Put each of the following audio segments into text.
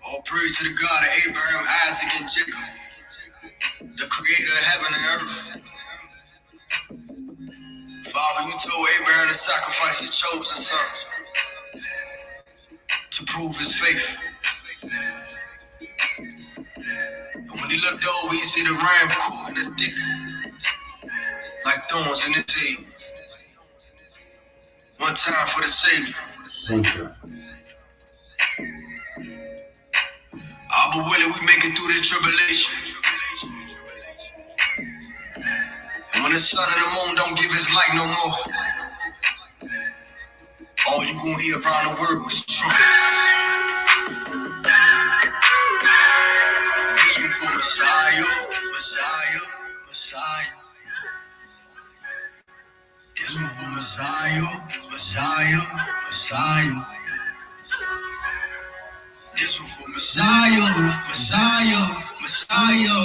All praise to the God of Abraham, Isaac, and Jacob, the creator of heaven and earth. Father, you told Abraham to sacrifice his chosen son to prove his faith. And when he looked over, he see the ram caught in the thick, like thorns in the head. One time for the Savior. But will it we make it through this tribulation? And when the sun and the moon don't give his light no more, all you gonna hear around the world was truth. This one for Messiah, Messiah, Messiah. This one for Messiah, Messiah, Messiah. This one for Messiah, Messiah, Messiah.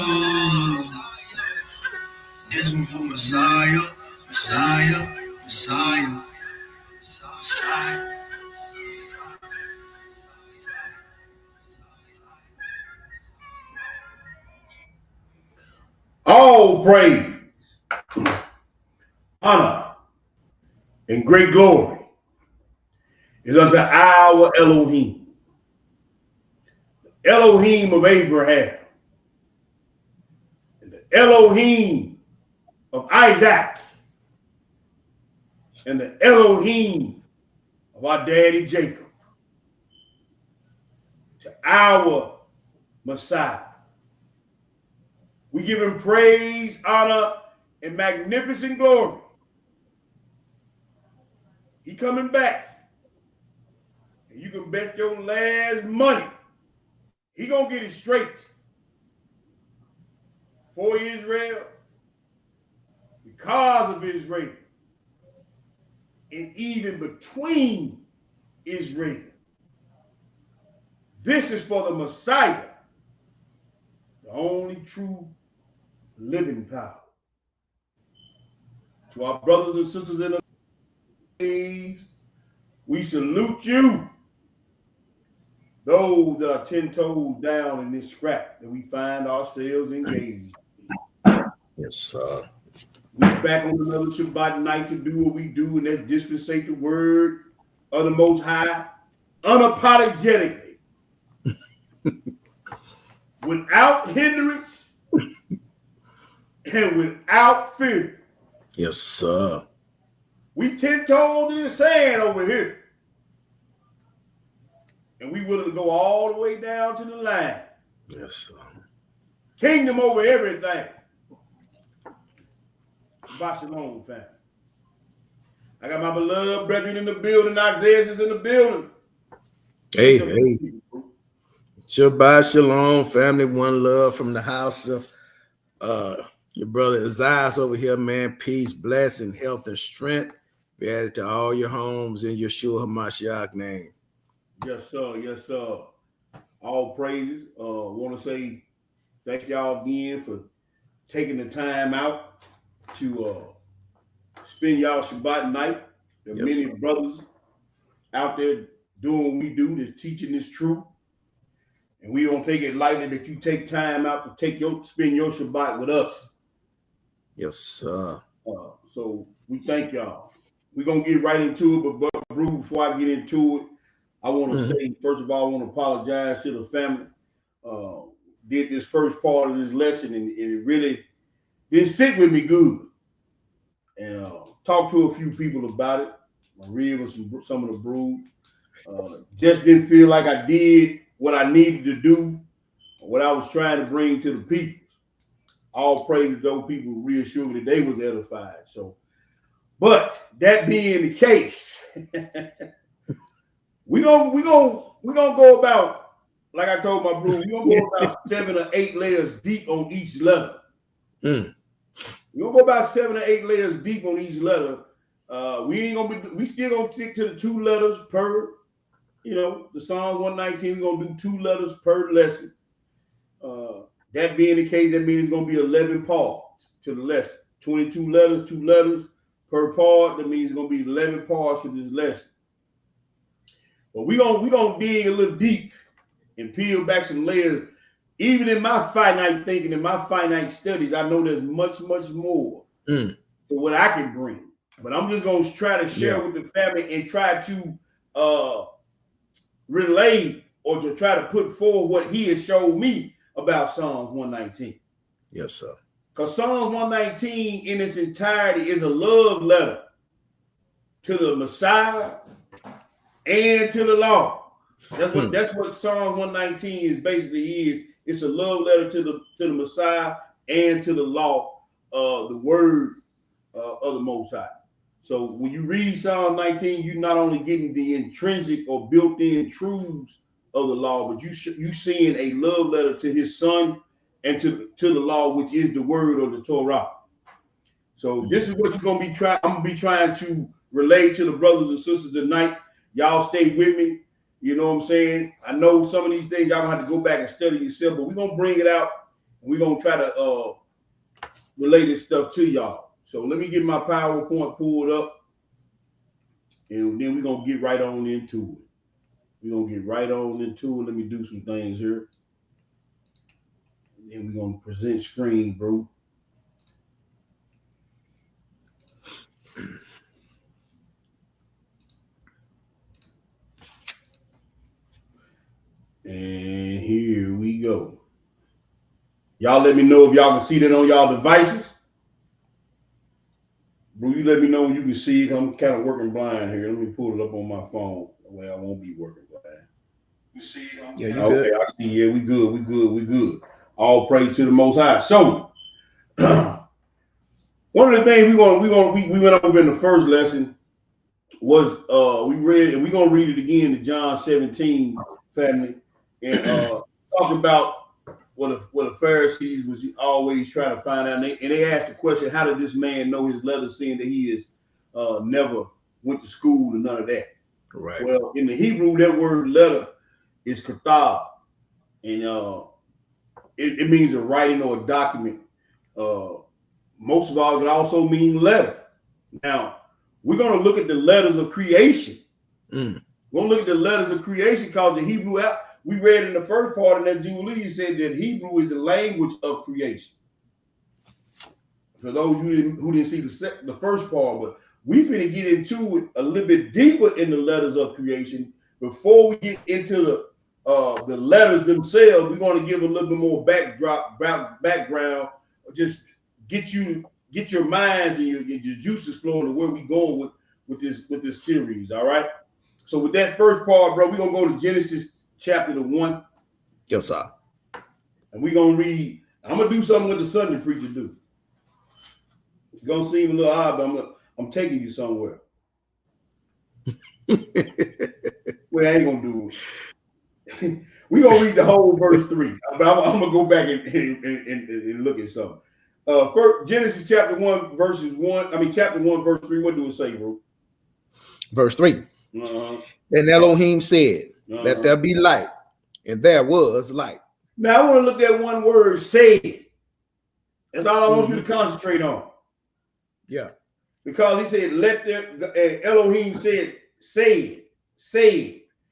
This one for Messiah, Messiah, Messiah, Messiah. All praise, honor, and great glory is unto our Elohim. Elohim of Abraham, and the Elohim of Isaac, and the Elohim of our daddy Jacob, to our Messiah. We give him praise, honor, and magnificent glory. He coming back, and you can bet your last money he gonna get it straight for Israel, because of Israel, and even between Israel. This is for the Messiah, the only true living power. To our brothers and sisters in the days, we salute you. Those that are 10 toes down in this scrap that we find ourselves engaged. Yes, sir. We're back on another Shabbat night to do what we do, and that's dispensate the word of the Most High unapologetically, without hindrance and without fear. Yes, sir. We 10 toes in the sand over here. And we willing to go all the way down to the line. Yes, sir. Kingdom over everything. Shabbat shalom, family. I got my beloved brethren in the building. Isaiah is in the building. Hey. Shabbat shalom, family. One love from the house of your brother Isaiah over here, man. Peace, blessing, health, and strength be added to all your homes in Yeshua HaMashiach name. Yes, sir. Yes, sir. All praises. Want to say thank y'all again for taking the time out to spend y'all Shabbat night. There are Yes, many sir. brothers out there doing what we do, that's teaching this truth. And we don't take it lightly that you take time out to spend your Shabbat with us. Yes, sir. So we thank y'all. We're gonna get right into it, but Brew, before I get into it, I want to say, first of all, I want to apologize to the family. Did this first part of this lesson, and it really didn't sit with me good. And talked to a few people about it. I read with some of the Brew. Just didn't feel like I did what I needed to do, what I was trying to bring to the people. All praise to those people who reassured me that they was edified. So, but that being the case, we gonna go about, like I told my bro, we gonna go about 7 or 8 layers deep on each letter. Mm. We gonna go about 7 or 8 layers deep on each letter. We still gonna stick to the 2 letters per, the Psalm 119. We're gonna do 2 letters per lesson. That being the case, that means it's gonna be 11 parts to the lesson. 22 letters, 2 letters per part. That means it's gonna be 11 parts to this lesson. But we gonna dig a little deep and peel back some layers. Even in my finite thinking, in my finite studies, I know there's much, much more to what I can bring. But I'm just gonna try to share with the family and try to relay or to try to put forward what he has showed me about Psalms 119. Yes, sir. Because Psalms 119 in its entirety is a love letter to the Messiah and to the law. That's what Psalm 119 is basically. It's a love letter to the Messiah and to the law, the word of the Most High. So when you read Psalm 19, you're not only getting the intrinsic or built-in truths of the law, but you seeing a love letter to his son and to the law, which is the word of the Torah. So this is what you're gonna be trying. I'm gonna be trying to relate to the brothers and sisters tonight. Y'all stay with me. You know what I'm saying? I know some of these things y'all gonna have to go back and study yourself, but we're gonna bring it out. We're gonna try to relay this stuff to y'all. So let me get my PowerPoint pulled up, and then we're gonna get right on into it. Let me do some things here. And then we're gonna present screen, bro. And here we go. Y'all let me know if y'all can see that on y'all devices. Bro, you let me know when you can see it. I'm kind of working blind here. Let me pull it up on my phone. Well, I won't be working blind. You see it? Yeah, you okay, good. I see. Yeah, we good. All praise to the Most High. So, one of the things we went over in the first lesson was we read, and we're gonna read it again to John 17, family, and talk about what the Pharisees was always trying to find out. And they asked the question, how did this man know his letter, seeing that he is never went to school and none of that? Right. Well, in the Hebrew, that word letter is katab, and it means a writing or a document. Most of all, it also means letter. Now, we're going to look at the letters of creation. We're going to look at the letters of creation because the Hebrew, we read in the first part in that Jubilee, said that Hebrew is the language of creation. For those who didn't see the first part, but we finna get into it a little bit deeper in the letters of creation. Before we get into the letters themselves, we're going to give a little bit more background, just get your minds and your juices flowing to where we going with this series. All right. So with that first part, bro, we're gonna go to Genesis chapter 1. Yes, sir. And we're gonna read. I'm gonna do something with the Sunday preachers do. It's gonna seem a little odd, but I'm taking you somewhere. Well, I ain't gonna do it. We're gonna read the whole verse 3. But I'm gonna go back and look at something. First, Genesis chapter 1, verses 1. Chapter 1, verse 3. What do it say, bro? Verse 3. And Elohim said, let there be light. And there was light. Now, I want to look at one word, said. That's all I want you to concentrate on. Yeah. Because he said, let the Elohim said.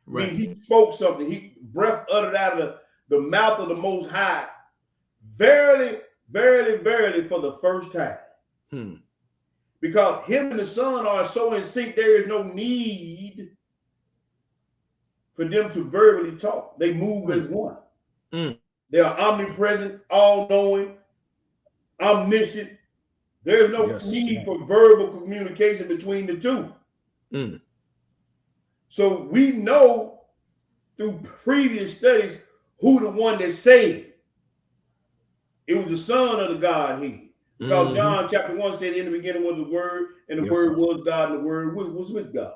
Right. Means he spoke something. He breath uttered out of the mouth of the Most High. Verily, verily, verily, for the first time. Because him and the Son are so in sync, there is no need for them to verbally talk. They move as one. They are omnipresent, all-knowing, omniscient. There's no need for verbal communication between the two. So we know through previous studies who the one that saved. It was the Son of the Godhead. Because John chapter 1 said, in the beginning was the Word, and the Word was God, and the Word was with God.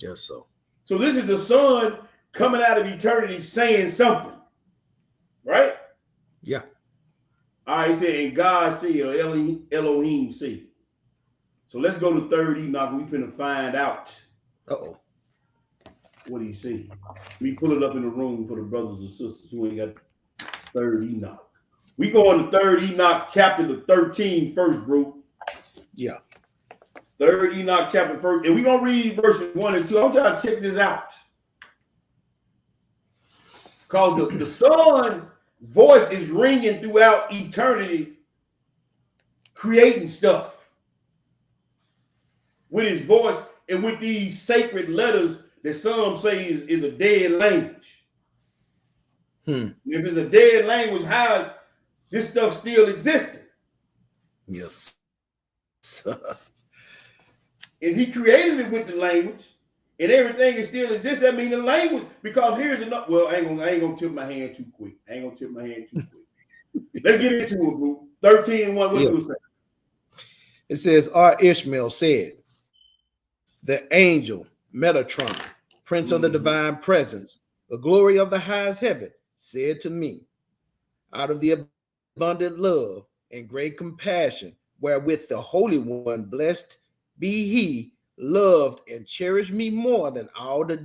Yes, so. So this is the Son coming out of eternity saying something. Right? Yeah. All right, he said, and God said, or Elohim said. So let's go to third Enoch. We finna find out. What he said. We pull it up in the room for the brothers and sisters who ain't got third Enoch. We go on to third Enoch chapter 13 first, bro. Yeah. Third Enoch chapter first. And we're going to read verses 1 and 2. I want y'all to check this out. Because the Son's voice is ringing throughout eternity, creating stuff. With his voice and with these sacred letters that some say is a dead language. If it's a dead language, how is this stuff still existing? Yes. If he created it with the language and everything is still exists, that means the language, because here's enough. Well, I ain't gonna tip my hand too quick. Let's get into it, bro. 13:1. What do you say? It says, our Ishmael said, the angel Metatron, Prince of the divine presence, the glory of the highest heaven, said to me, out of the abundant love and great compassion, wherewith the Holy One, blessed be he, loved and cherished me more than all the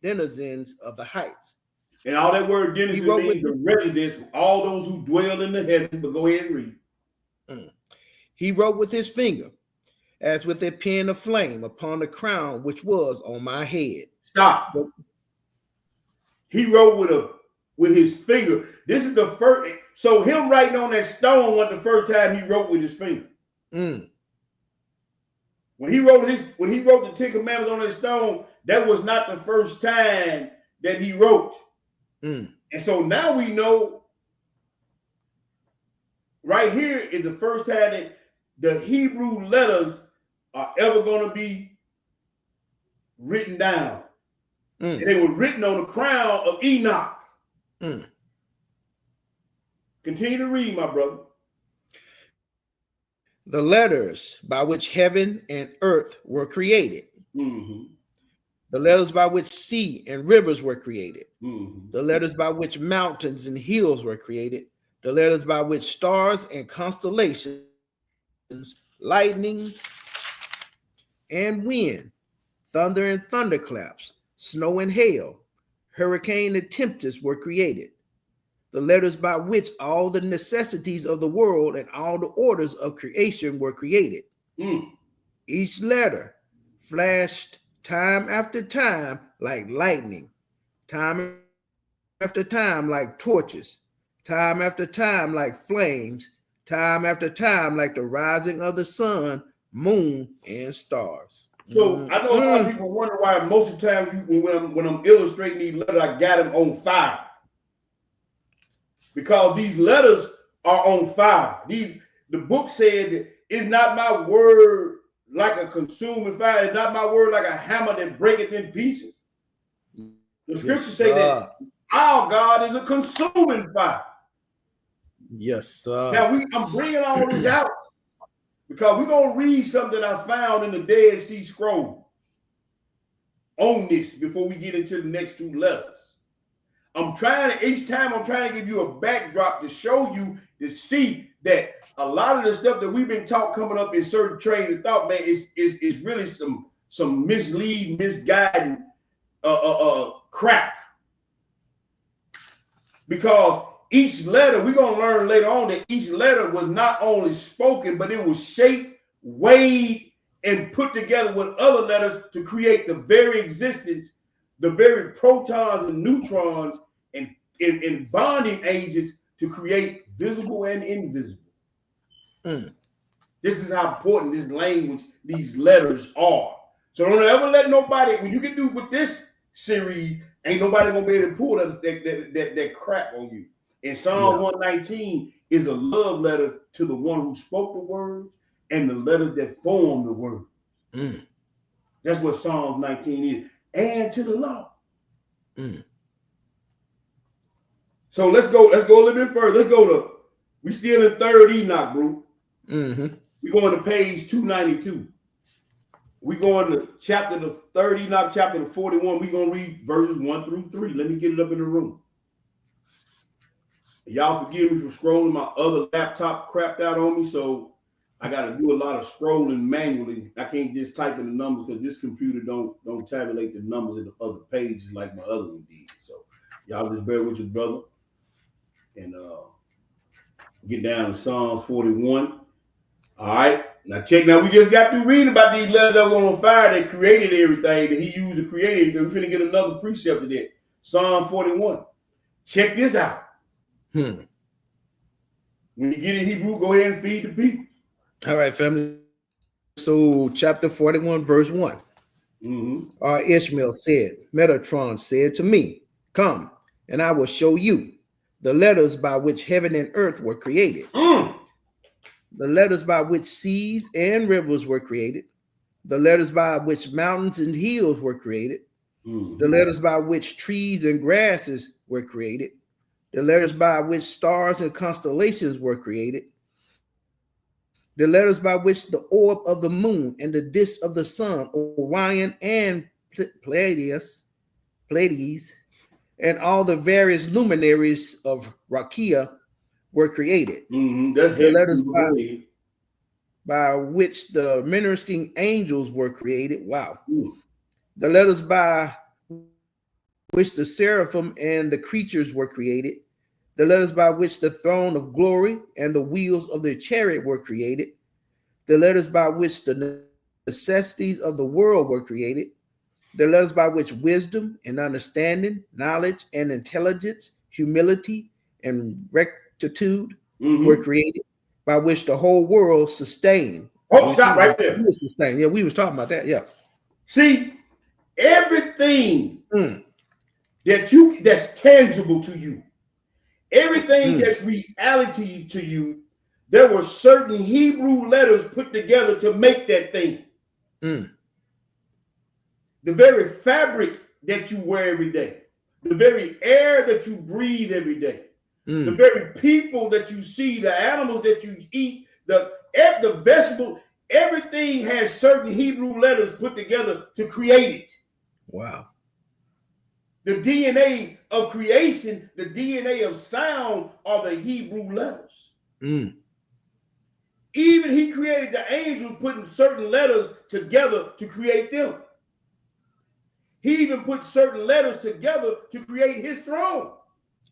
denizens of the heights. And all that word denizen means the residents, all those who dwell in the heavens. But go ahead and read. He wrote with his finger, as with a pen of flame, upon the crown which was on my head. Stop. He wrote with his finger. This is the first. So him writing on that stone was the first time he wrote with his finger. When he wrote the Ten Commandments on that stone, that was not the first time that he wrote. And so now we know right here is the first time that the Hebrew letters are ever going to be written down. And they were written on the crown of Enoch. Continue to read, my brother. The letters by which heaven and earth were created. The letters by which sea and rivers were created. The letters by which mountains and hills were created. The letters by which stars and constellations, lightnings and wind, thunder and thunderclaps, snow and hail, hurricane and tempest were created. The letters by which all the necessities of the world and all the orders of creation were created. Each letter flashed time after time like lightning, time after time like torches, time after time like flames, time after time like the rising of the sun, moon, and stars. So I know a lot of people wonder why most of the time when I'm illustrating these letters, I got them on fire. Because these letters are on fire. The book said that it's not my word like a consuming fire. It's not my word like a hammer that breaketh in pieces. The scriptures say that our God is a consuming fire. Yes, sir. Now I'm bringing all this out because we're going to read something I found in the Dead Sea Scrolls on this before we get into the next two letters. Each time I'm trying to give you a backdrop to show you, to see that a lot of the stuff that we've been taught coming up in certain trains of thought, man, is really some misleading, misguiding crap. Because each letter, we're going to learn later on that each letter was not only spoken, but it was shaped, weighed, and put together with other letters to create the very existence, the very protons and neutrons and bonding agents to create visible and invisible. This is how important this language, these letters are. So don't ever let nobody, when you get through with this series, ain't nobody gonna be able to pull that crap on you. And Psalm 119 is a love letter to the one who spoke the words and the letters that form the word. That's what Psalm 19 is. And to the law. So let's go a little bit further. Let's go to, we still in 3rd Enoch, bro. We going to page 292. We going to chapter the 3rd Enoch, chapter the 41. We gonna read verses 1 through 3. Let me get it up in the room. Y'all forgive me for scrolling. My other laptop crapped out on me, so I got to do a lot of scrolling manually. I can't just type in the numbers because this computer don't tabulate the numbers in the other pages like my other one did. So y'all just bear with your brother and get down to Psalms 41. All right. Now check. Now we just got through reading about these letters that were on fire that created everything that he used to create it. We're finna get another precept of that. Psalm 41. Check this out. When you get in Hebrew, go ahead and feed the people. All right, family. So chapter 41, verse 1. Ishmael said, Metatron said to me, come, and I will show you the letters by which heaven and earth were created. The letters by which seas and rivers were created. The letters by which mountains and hills were created. The letters by which trees and grasses were created. The letters by which stars and constellations were created. The letters by which the orb of the moon and the disk of the sun, Orion and Pleiades, and all the various luminaries of Rakia were created. That's the letters by which the ministering angels were created. Wow. The letters by which the seraphim and the creatures were created. The letters by which the throne of glory and the wheels of the chariot were created. The letters by which the necessities of the world were created. The letters by which wisdom and understanding, knowledge and intelligence, humility and rectitude were created, by which the whole world sustained. Oh, stop right there. We sustained. Yeah, we was talking about that. Yeah. See, everything that's tangible to you, everything that's reality to you, there were certain Hebrew letters put together to make that thing. The very fabric that you wear every day, the very air that you breathe every day, the very people that you see, the animals that you eat, the vegetable, everything has certain Hebrew letters put together to create it. Wow. The DNA of creation, the DNA of sound are the Hebrew letters. Even he created the angels, putting certain letters together to create them. He even put certain letters together to create his throne.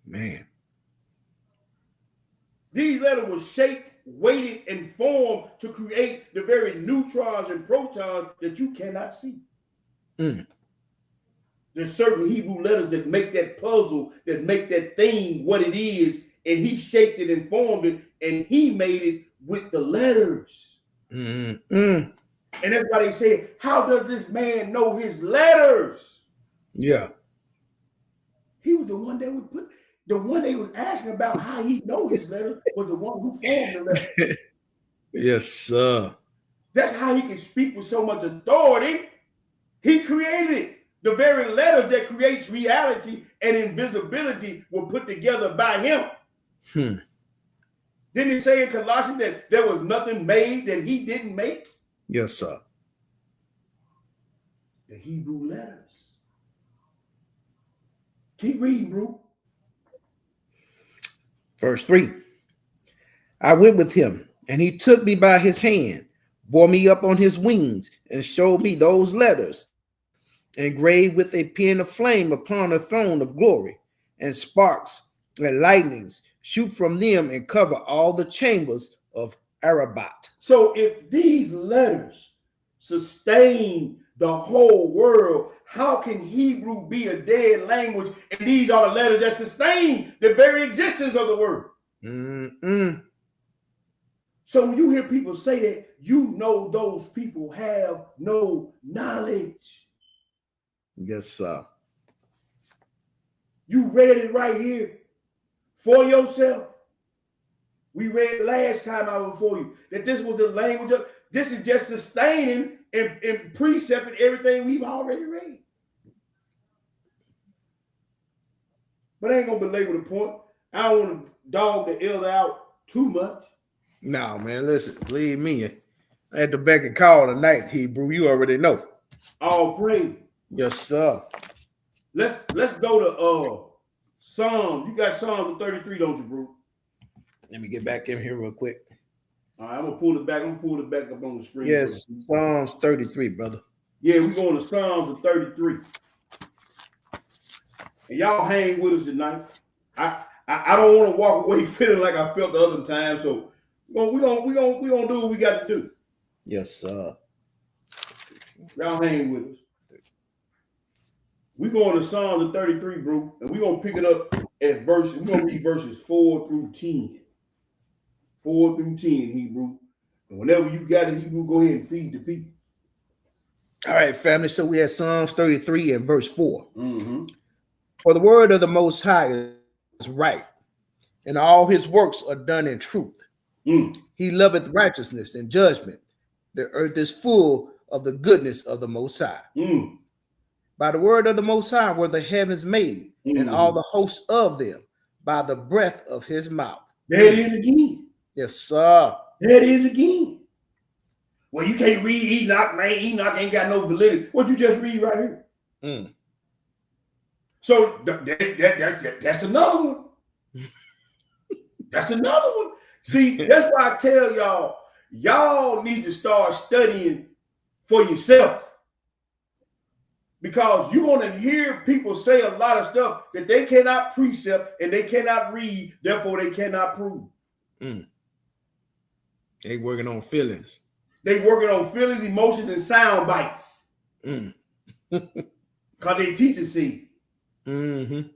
Man. These letters were shaped, weighted, and formed to create the very neutrons and protons that you cannot see. There's certain Hebrew letters that make that puzzle, that make that thing what it is, and he shaped it and formed it, and he made it with the letters. And that's why they say, how does this man know his letters? Yeah. He was the one that would put, the one they was asking about how he know his letters was the one who formed the letters. Yes, sir. That's how he can speak with so much authority. He created it. The very letters that creates reality and invisibility were put together by him. Didn't he say in Colossians that there was nothing made that he didn't make? Yes, sir. The Hebrew letters. Keep reading, bro. Verse 3. I went with him, and he took me by his hand, bore me up on his wings, and showed me those letters, engraved with a pen of flame upon a throne of glory, and sparks and lightnings shoot from them and cover all the chambers of Arabat. So if these letters sustain the whole world, how can Hebrew be a dead language? And these are the letters that sustain the very existence of the word. So when you hear people say that, you know those people have no knowledge. Yes, sir. You read it right here for yourself. We read last time I was for you that this was the language of, this is just sustaining and precepting everything we've already read. But I ain't gonna belabor the point. I don't want to dog the elder out too much. No, man, listen, believe me. I had to back and call tonight, Hebrew. You already know. All praise. Yes, sir. Let's go to Psalms. You got Psalms 33, don't you, bro? Let me get back in here real quick. All right, I'm gonna pull it back. I'm gonna pull it back up on the screen. Yes, Psalms 33, brother. Yeah, we're going to Psalms 33. And y'all hang with us tonight. I don't want to walk away feeling like I felt the other time. So we're gonna do what we got to do. Yes, sir. Y'all hang with us. We're going to Psalms 33, bro, and we're gonna pick it up at verses. We're gonna read verses 4 through 10. 4 through 10, Hebrew. And whenever you got it, Hebrew, go ahead and feed the people. All right, family. So we have Psalms 33 and verse 4. Mm-hmm. For the word of the Most High is right, and all his works are done in truth. He loveth righteousness and judgment. The earth is full of the goodness of the Most High. By the word of the Most High were the heavens made, and all the hosts of them, by the breath of his mouth. There it is again. Yes, sir. There it is again. Well, you can't read Enoch, man. Enoch ain't got no validity. What you just read right here? So that's another one. That's another one. See, that's why I tell y'all need to start studying for yourself. Because you're going to hear people say a lot of stuff that they cannot precept and they cannot read, therefore they cannot prove. They working on feelings. They working on feelings, emotions, and sound bites. Because they teaching seed. You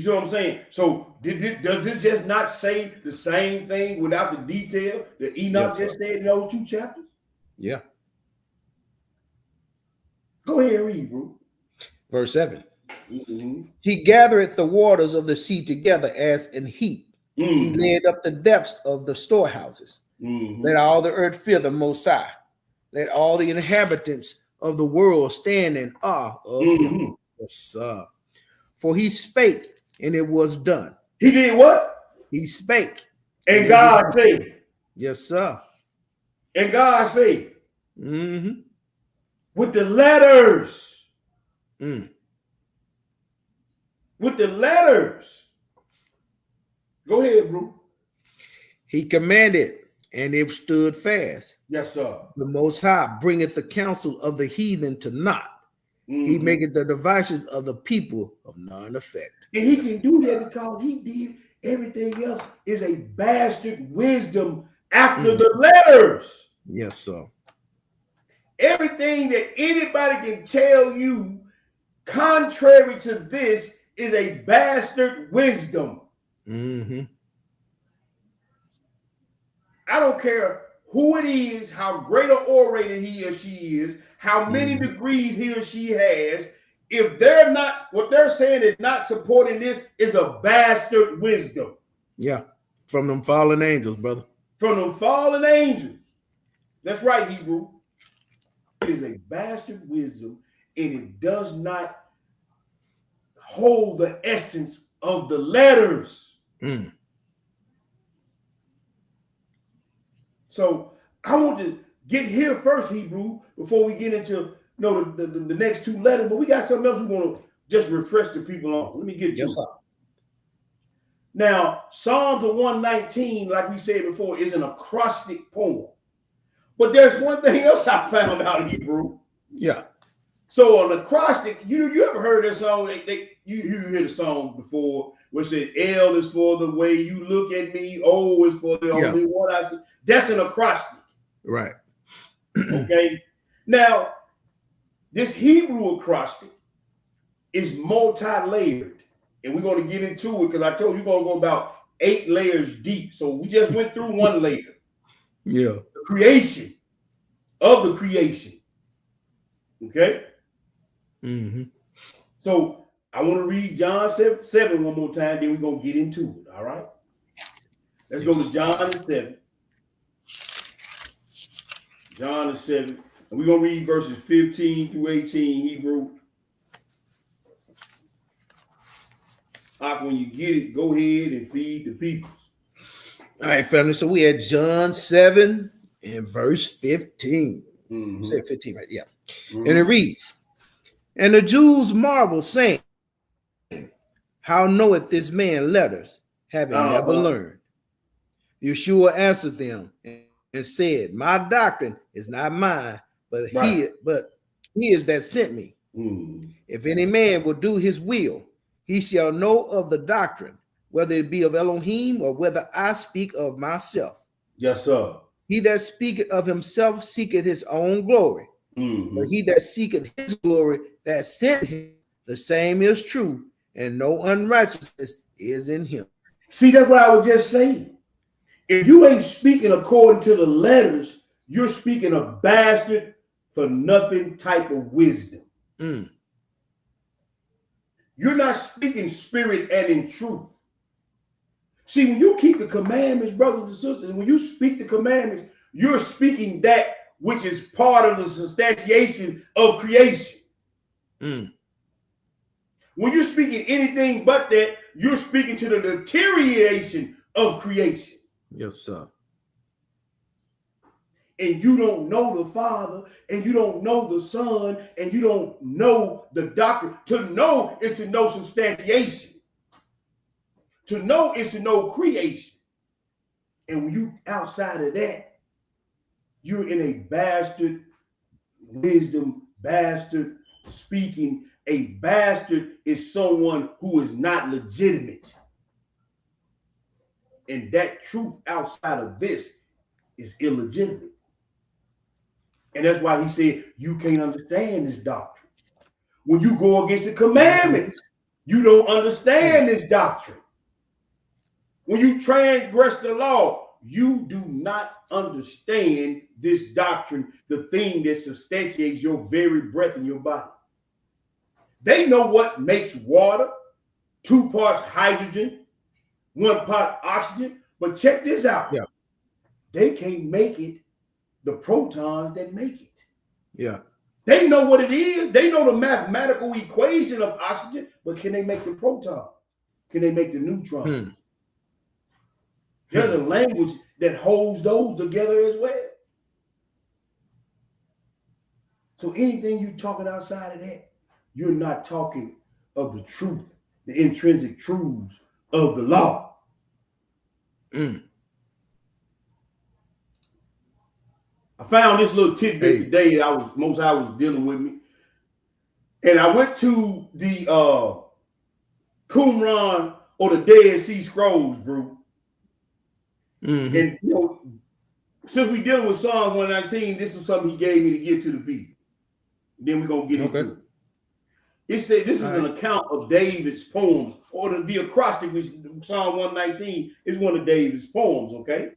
see what I'm saying? So does this just not say the same thing without the detail that Enoch just said in those 2 chapters? Yeah. Go ahead and read, bro. Verse 7. He gathereth the waters of the sea together as an heap. He laid up the depths of the storehouses. Let all the earth fear the Most High. Let all the inhabitants of the world stand in awe of him. Yes, sir. For he spake, and it was done. He did what? He spake. And God said. Yes, sir. And God said. With the letters. With the letters. Go ahead, bro. He commanded, and it stood fast. Yes, sir. The Most High bringeth the counsel of the heathen to naught. He maketh the devices of the people of none effect. And he can do that because he did everything else is a bastard wisdom after the letters. Yes, sir. Everything that anybody can tell you contrary to this is a bastard wisdom. I don't care who it is, how great an orator he or she is, how many degrees he or she has. If they're not, what they're saying is not supporting this is a bastard wisdom. Yeah, from them fallen angels, brother. From them fallen angels. That's right, Hebrew. It is a bastard wisdom, and it does not hold the essence of the letters. So I want to get here first, Hebrew, before we get into the next 2 letters. But we got something else we want to just refresh the people on. Let me get you. Yes, sir. Now, Psalms 119, like we said before, is an acrostic poem. But there's one thing else I found out, Hebrew. Yeah. So an acrostic, you ever heard that song? You hear the song before where it says L is for the way you look at me, O is for the only one I see. That's an acrostic. Right. Okay. Now, this Hebrew acrostic is multi-layered, and we're going to get into it because I told you we're going to go about 8 layers deep. So we just went through one layer. Yeah. The creation of the creation. Okay. Mm-hmm. So I want to read John 7 one more time, then we're going to get into it. All right. Let's go to John 7. John 7. And we're going to read verses 15 through 18 Hebrew. When you get it, go ahead and feed the people. All right, family. So we had John 7 and verse 15. Mm-hmm. Say 15, right? Yeah. Mm-hmm. And it reads, and the Jews marveled, saying, how knoweth this man letters, having never learned? Yeshua answered them and said, my doctrine is not mine, but he is that sent me. Mm-hmm. If any man will do his will, he shall know of the doctrine, whether it be of Elohim or whether I speak of myself. Yes, sir. He that speaketh of himself seeketh his own glory. Mm-hmm. But he that seeketh his glory that sent him, the same is true, and no unrighteousness is in him. See, that's what I was just saying. If you ain't speaking according to the letters, you're speaking a bastard for nothing type of wisdom. Mm. You're not speaking spirit and in truth. See, when you keep the commandments, brothers and sisters, when you speak the commandments, you're speaking that which is part of the substantiation of creation. Mm. When you're speaking anything but that, you're speaking to the deterioration of creation. Yes, sir. And you don't know the Father, and you don't know the Son, and you don't know the doctrine. To know is to know substantiation. To know is to know creation. And when you outside of that, you're in a bastard wisdom, bastard speaking. A bastard is someone who is not legitimate. And that truth outside of this is illegitimate. And that's why he said, you can't understand this doctrine. When you go against the commandments, you don't understand this doctrine. When you transgress the law, you do not understand this doctrine, the thing that substantiates your very breath in your body. They know what makes water, 2 parts hydrogen, 1 part oxygen. But check this out. Yeah. They can't make it the protons that make it. Yeah. They know what it is. They know the mathematical equation of oxygen, but can they make the proton? Can they make the neutron? There's a language that holds those together as well. So anything you're talking outside of that, you're not talking of the truth, the intrinsic truths of the law. Mm. I found this little tidbit today that Most High was dealing with me. And I went to the Qumran or the Dead Sea Scrolls, bro. Mm-hmm. And you know, since we're dealing with Psalm 119, this is something he gave me to get to the people. Then we're gonna get into it. It said this is an account of David's poems, or the acrostic, which Psalm 119 is one of David's poems, okay?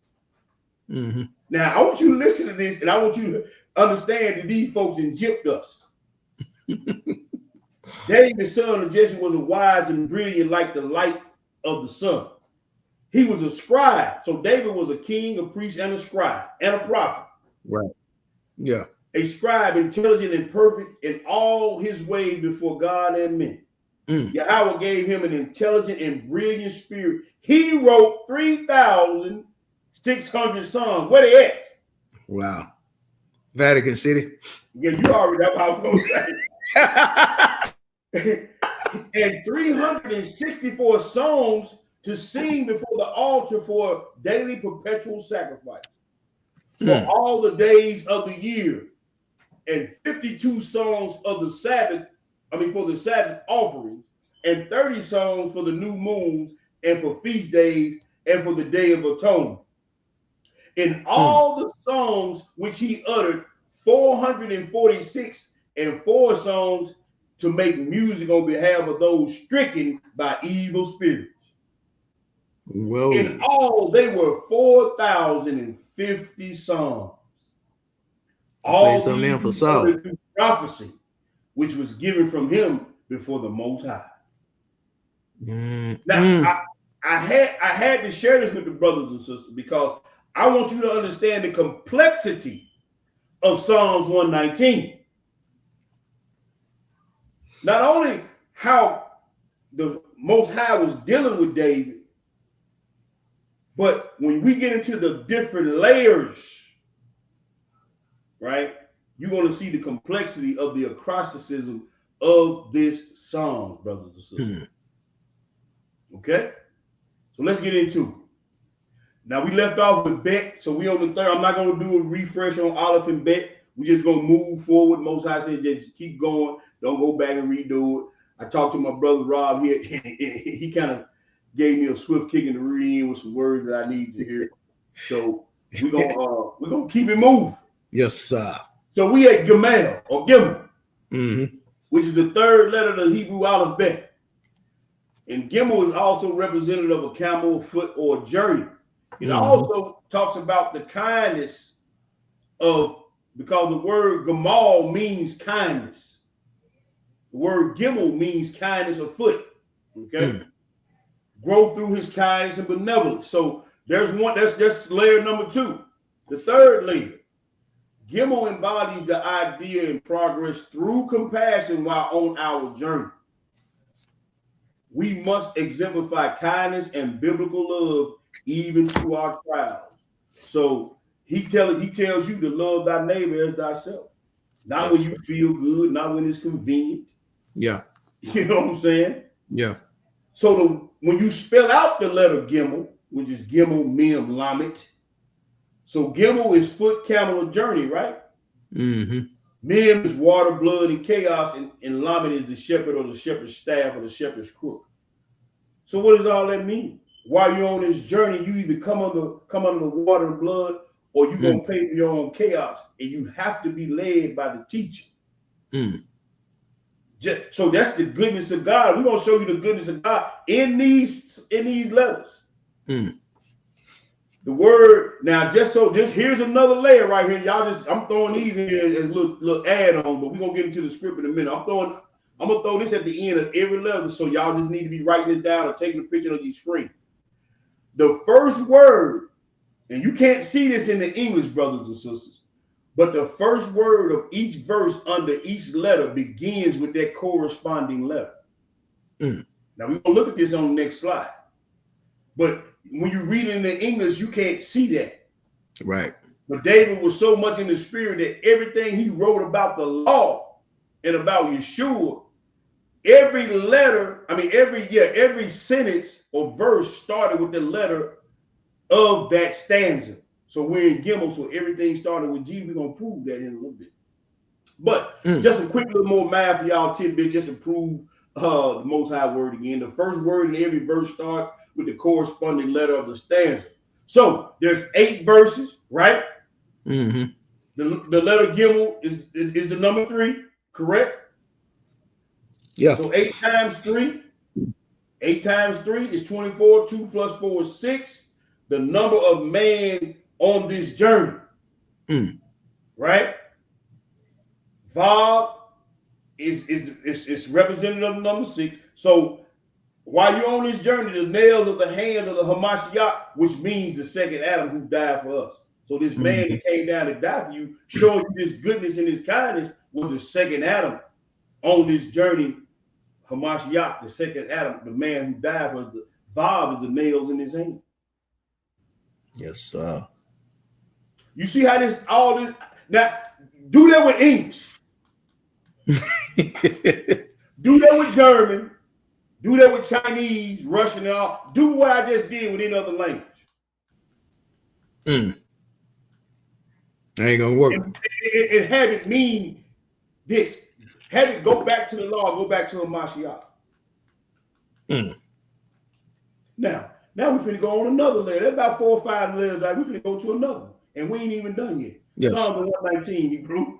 Mm-hmm. Now, I want you to listen to this, and I want you to understand that these folks gypped us. David, son of Jesse, was a wise and brilliant like the light of the sun. He was a scribe. So David was a king, a priest, and a scribe, and a prophet. Right. Yeah. A scribe, intelligent and perfect in all his ways before God and men. Yahweh gave him an intelligent and brilliant spirit. He wrote 3,600 songs. Where they at? Wow. Vatican City. Yeah, you already know how I was going to say. And 364 songs to sing before the altar for daily perpetual sacrifice. For all the days of the year. And 52 songs of the Sabbath, for the Sabbath offerings, and 30 songs for the new moons, and for feast days, and for the Day of Atonement. In all the songs which he uttered, 446 and 4 songs to make music on behalf of those stricken by evil spirits. Whoa. In all, they were 4,050 songs. All these for Saul. Prophecy, which was given from him before the Most High. Now, I had to share this with the brothers and sisters because I want you to understand the complexity of Psalms 119. Not only how the Most High was dealing with David, but when we get into the different layers, right, you're going to see the complexity of the acrosticism of this song, brothers and sisters. Okay? So let's get into it. Now, we left off with Bet, so we on the third. I'm not going to do a refresh on Aleph and Bet. We're just going to move forward. Most High said just keep going. Don't go back and redo it. I talked to my brother Rob here. He kind of gave me a swift kick in the rear end with some words that I need to hear. So we're gonna keep it moving. Yes, sir. So we at Gimel or Gimel, which is the third letter of the Hebrew alphabet. And Gimel is also representative of a camel, a foot, or a journey. It also talks about the kindness of, because the word Gamal means kindness. The word Gimel means kindness of foot. Okay. Grow through his kindness and benevolence. So there's one, that's layer number 2. The third layer. Gimel embodies the idea and progress through compassion while on our journey. We must exemplify kindness and biblical love even through our trials. So he tells you to love thy neighbor as thyself. Not when you feel good, not when it's convenient. Yeah. You know what I'm saying? Yeah. So when you spell out the letter Gimel, which is Gimel, Mem, Lamet. So Gimel is foot, camel, or journey, right? Mem is water, blood, and chaos, and Lamet is the shepherd or the shepherd's staff or the shepherd's crook. So what does all that mean? While you're on this journey, you either come under the water and blood, or you're going to pay for your own chaos, and you have to be led by the teacher. So that's the goodness of God. We're going to show you the goodness of God in these letters. The word, now here's another layer right here. I'm throwing these in here as little add-on, but we're going to get into the script in a minute. I'm going to throw this at the end of every letter, so y'all just need to be writing this down or taking a picture of your screen. The first word, and you can't see this in the English, brothers and sisters, but the first word of each verse under each letter begins with that corresponding letter. Now, we're going to look at this on the next slide. But when you read it in the English, you can't see that. Right. But David was so much in the spirit that everything he wrote about the law and about Yeshua, every sentence or verse started with the letter of that stanza. So we're in Gimel, so everything started with G. We're going to prove that in a little bit. But just a quick little more math for y'all tidbit, just to prove the Most High word again. The first word in every verse starts with the corresponding letter of the stanza. So there's 8 verses, right? The letter Gimel is the number 3, correct? Yeah. So 8 times 3. 8 times 3 is 24. 2 plus 4 is 6. The number of man on this journey. Right? Vav is representative of number 6. So while you're on this journey, the nails of the hands of the Hamashiach, which means the second Adam who died for us. So this man that came down to die for you, showing you this goodness and this kindness, was the second Adam on this journey. Hamashiach, the second Adam, the man who died for us. The Vav is the nails in his hand. Yes, sir. You see how all this, now do that with English. Do that with German. Do that with Chinese, Russian, and all. Do what I just did with any other language. That ain't gonna work. And have it mean this. Have it go back to the law, go back to a Mashiach. Now we're finna go on another layer. There's about 4 or 5 layers, right? We're finna go to another one. And we ain't even done yet. Yes. Psalm 119, Hebrew.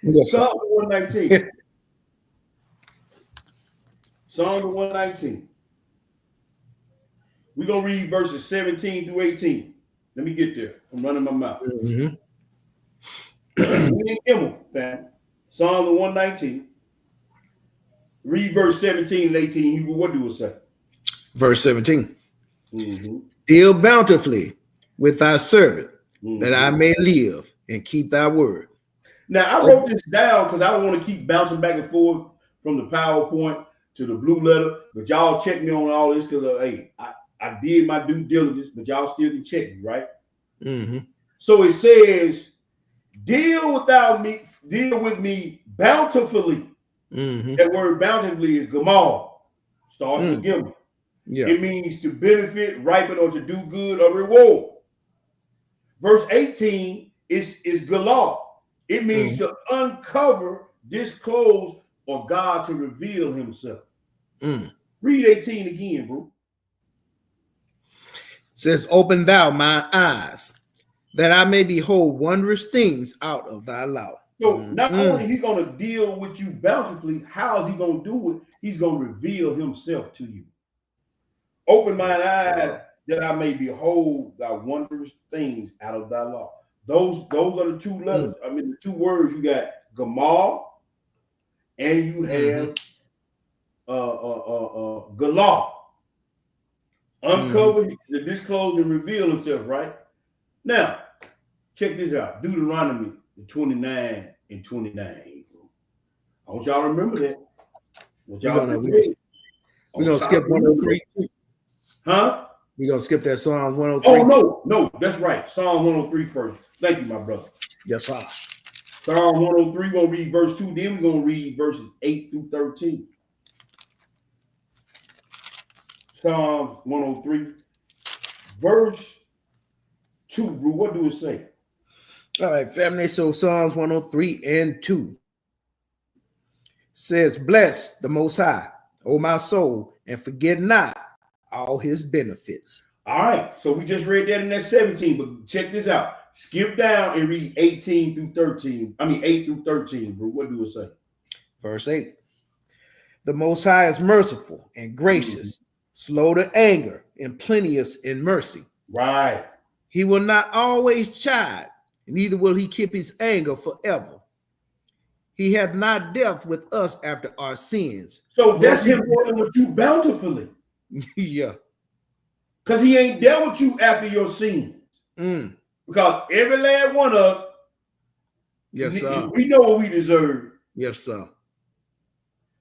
Yes, sir. Psalm 119. Psalm 119. We're going to read verses 17 through 18. Let me get there. I'm running my mouth. Mm-hmm. We in Kimmel, fam. Psalm 119. Read verse 17 and 18. Hebrew, what do it say? Verse 17. Mm-hmm. Deal bountifully with thy servant, that I Mm-hmm. may live and keep thy word. Now, I wrote this down because I don't want to keep bouncing back and forth from the PowerPoint to the blue letter, but y'all check me on all this because, hey, I did my due diligence, but y'all still can check me, right? Mm-hmm. So it says, deal with me bountifully. Mm-hmm. That word bountifully is gamal, starts with gimel. Yeah. It means to benefit, ripen, or to do good or reward. Verse 18 is galal. It means to uncover, disclose, or God to reveal himself. Read 18 again, bro. Says, open thou my eyes, that I may behold wondrous things out of thy law. So not only he's going to deal with you bountifully, how is he going to do it? He's going to reveal himself to you. Open mine eyes that I may behold thy wondrous things out of thy law. Those are the two letters. I mean, the two words. You got gamal and you have galal. Uncover, disclose, and reveal himself, right? Now, check this out. Deuteronomy 29 and 29. I want y'all to remember that. We're gonna skip 103. Huh? We're gonna skip that Psalms 103. Oh no, that's right. Psalm 103 first. Thank you, my brother. Yes, sir. Psalm 103, we're gonna read verse 2, then we're gonna read verses 8 through 13. Psalms 103, verse 2, bro. What do it say? All right, family. So Psalms 103 and 2 says, bless the Most High, O my soul, and forget not all his benefits. All right, so we just read that in that 17, but check this out. Skip down and read 18 through 13. I mean 8 through 13, bro. What do it say? Verse 8. The Most High is merciful and gracious, slow to anger, and plenteous in mercy. Right. He will not always chide, neither will he keep his anger forever. He hath not dealt with us after our sins. So that's him dealing with you bountifully. Yeah. Because he ain't dealt with you after your sins. Because every last one of us, yes, sir, we know what we deserve. Yes, sir.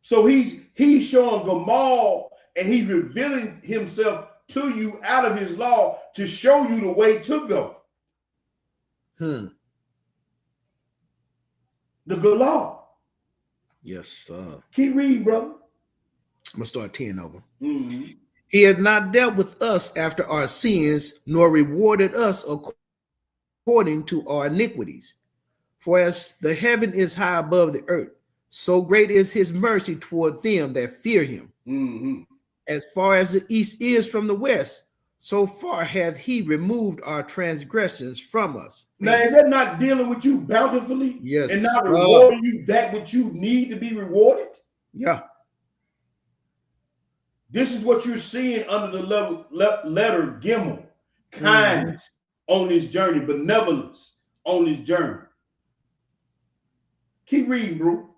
So he's showing gamal and he's revealing himself to you out of his law to show you the way to go. The good law. Yes, sir. Keep reading, brother. I'm gonna start 10 over. He had not dealt with us after our sins, nor rewarded us according to our iniquities. For as the heaven is high above the earth, so great is his mercy toward them that fear him. As far as the east is from the west, so far hath he removed our transgressions from us. Now, is that not dealing with you bountifully? Yes. And not rewarding you that which you need to be rewarded? Yeah. This is what you're seeing under the letter Gimel. Kindness on this journey, benevolence on this journey. Keep reading, bro.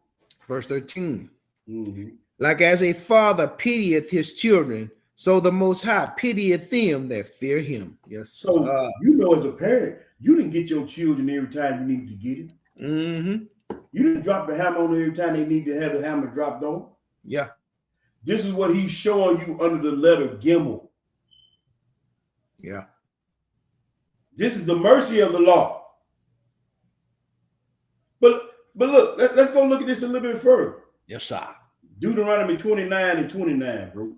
Verse 13. Like as a father pitieth his children, so the Most High pitieth them that fear him. Yes. So you know, as a parent, you didn't get your children every time you needed to get it. You didn't drop the hammer on them every time they need to have the hammer dropped on. Yeah. This is what he's showing you under the letter Gimel. Yeah. This is the mercy of the law. But look, let's go look at this a little bit further. Yes, sir. Deuteronomy 29 and 29, bro.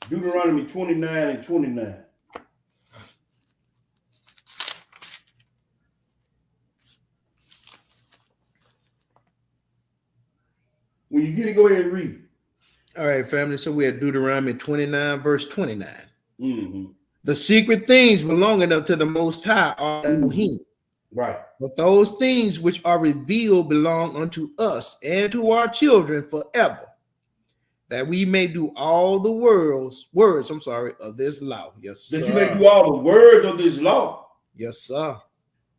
Deuteronomy 29 and 29. When you get it, go ahead and read. All right, family. So we're at Deuteronomy 29, verse 29. The secret things belonging unto the Most High are Elohim. Right. But those things which are revealed belong unto us and to our children forever, that we may do all the words of this law. Yes, sir. That you may do all the words of this law. Yes, sir.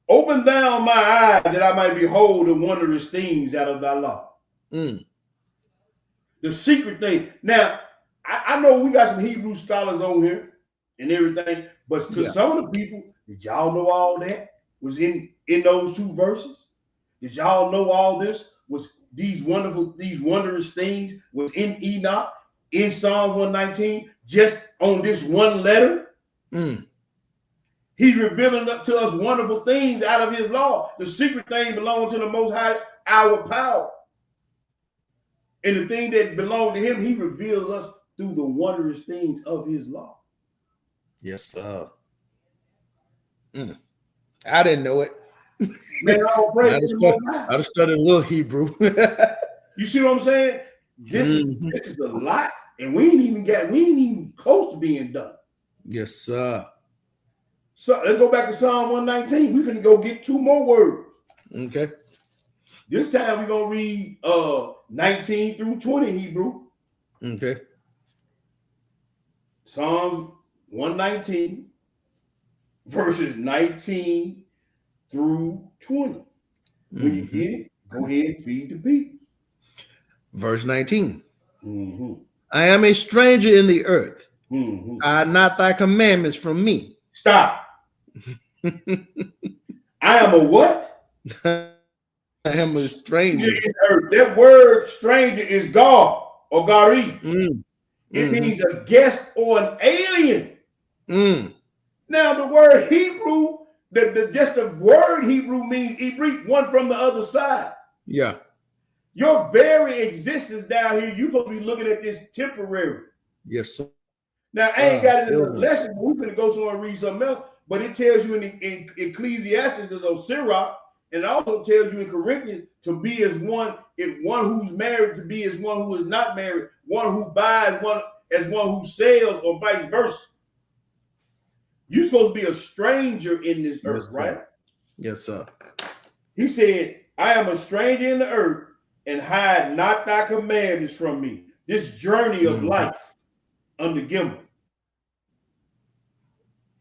Open down my eyes that I might behold the wondrous things out of thy law. Mm. The secret thing. Now, I know we got some Hebrew scholars on here and everything, but to some of the people, did y'all know all that was in those two verses? Did y'all know all this was these wondrous things was in Enoch, in Psalm 119, just on this one letter? Mm. He's revealing to us wonderful things out of his law. The secret thing belonging to the Most High, our power. And the thing that belonged to him, he reveals us through the wondrous things of his law. Yes, sir. Mm. I didn't know it. Man, I just studied a little Hebrew. You see what I'm saying? This is a lot, and we ain't even close to being done. Yes, sir. So let's go back to Psalm 119. We're finna go get two more words. Okay. This time we're gonna read 19 through 20 Hebrew. Okay. Psalm 119, verses 19 through 20. When you get it, go ahead and feed the people. Verse 19. I am a stranger in the earth. I have not thy commandments from me. Stop. I am a what? I am a stranger. That word stranger is God or Gari. It means a guest or an alien. Now the word Hebrew, just the word Hebrew means Ibrit, one from the other side. Yeah. Your very existence down here, you're supposed to be looking at this temporary. Yes, sir. Now, I ain't got it in the lesson, but we're going to go somewhere and read something else. But it tells you in Ecclesiastes, there's Sirach, and it also tells you in Corinthians to be as one, if one who's married to be as one who is not married, one who buys one as one who sells, or vice versa. You're supposed to be a stranger in this earth, right? Yes, sir. He said, I am a stranger in the earth, and hide not thy commandments from me. This journey of life under Gimel.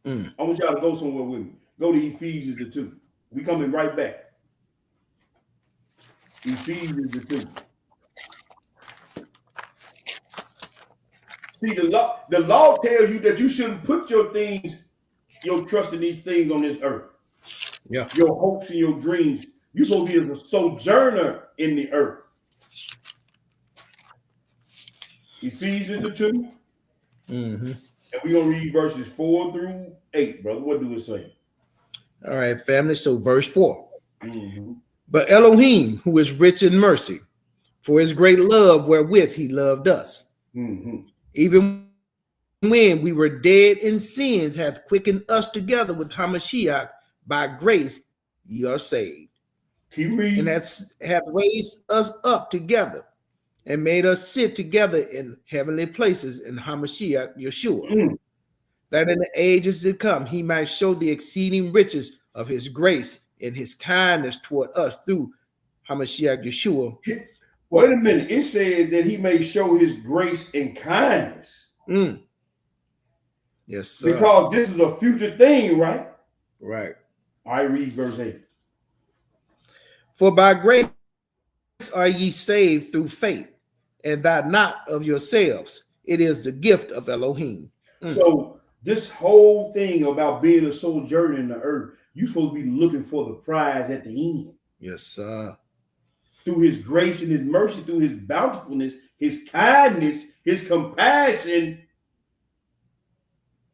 I want y'all to go somewhere with me. Go to Ephesians the 2. We coming right back. Ephesians the 2. See, the law tells you that you shouldn't put your trust in these things on this earth. Yeah. Your hopes and your dreams. You're supposed to be as a sojourner in the earth. Ephesians the 2. And we're going to read verses 4 through 8, brother. What do it say? All right, family. So verse 4. But Elohim, who is rich in mercy, for his great love wherewith he loved us, even when we were dead in sins, hath quickened us together with Hamashiach. By grace ye are saved. Keep reading. And hath raised us up together and made us sit together in heavenly places in Hamashiach Yeshua, that in the ages to come he might show the exceeding riches of his grace and his kindness toward us through Hamashiach Yeshua. Wait a minute. It said that he may show his grace and kindness. Yes, sir. Because this is a future thing, right? Right. I read verse 8. For by grace are ye saved through faith, and that not of yourselves. It is the gift of Elohim. So this whole thing about being a sojourner in the earth, you're supposed to be looking for the prize at the end. Yes, sir. Through his grace and his mercy, through his bountifulness, his kindness, his compassion.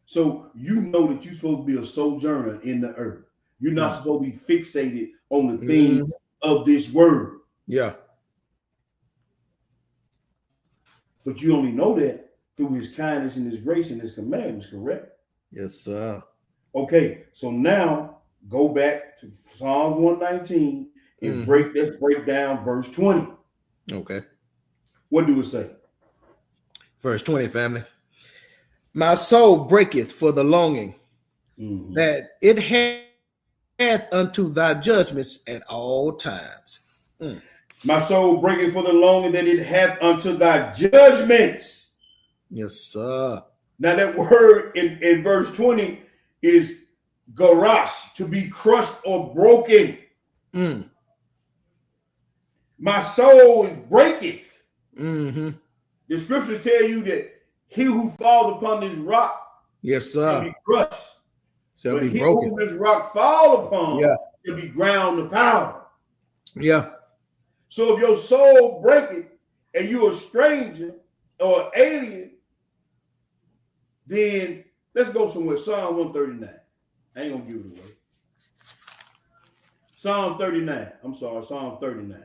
So you know that you're supposed to be a sojourner in the earth. You're not supposed to be fixated on the things of this world. Yeah. But you only know that through his kindness and his grace and his commandments, correct? Yes, sir. Okay, so now go back to Psalm 119 and let's break down verse 20. Okay. What do it say? Verse 20, family. My soul breaketh for the longing Mhm. that it hath unto thy judgments at all times. My soul breaketh for the longing that it hath unto thy judgments. Yes, sir. Now that word in verse 20 is garash, to be crushed or broken. Mm. My soul is breaketh. Mm-hmm. The scriptures tell you that he who falls upon this rock Yes, shall sir. be crushed. Shall But be he broken. whom this rock fall upon Yeah. shall be ground to powder. Yeah. So if your soul breaketh and you're a stranger or alien, then let's go somewhere. Psalm 139. I ain't gonna give it away. Psalm 39. I'm sorry, Psalm 39.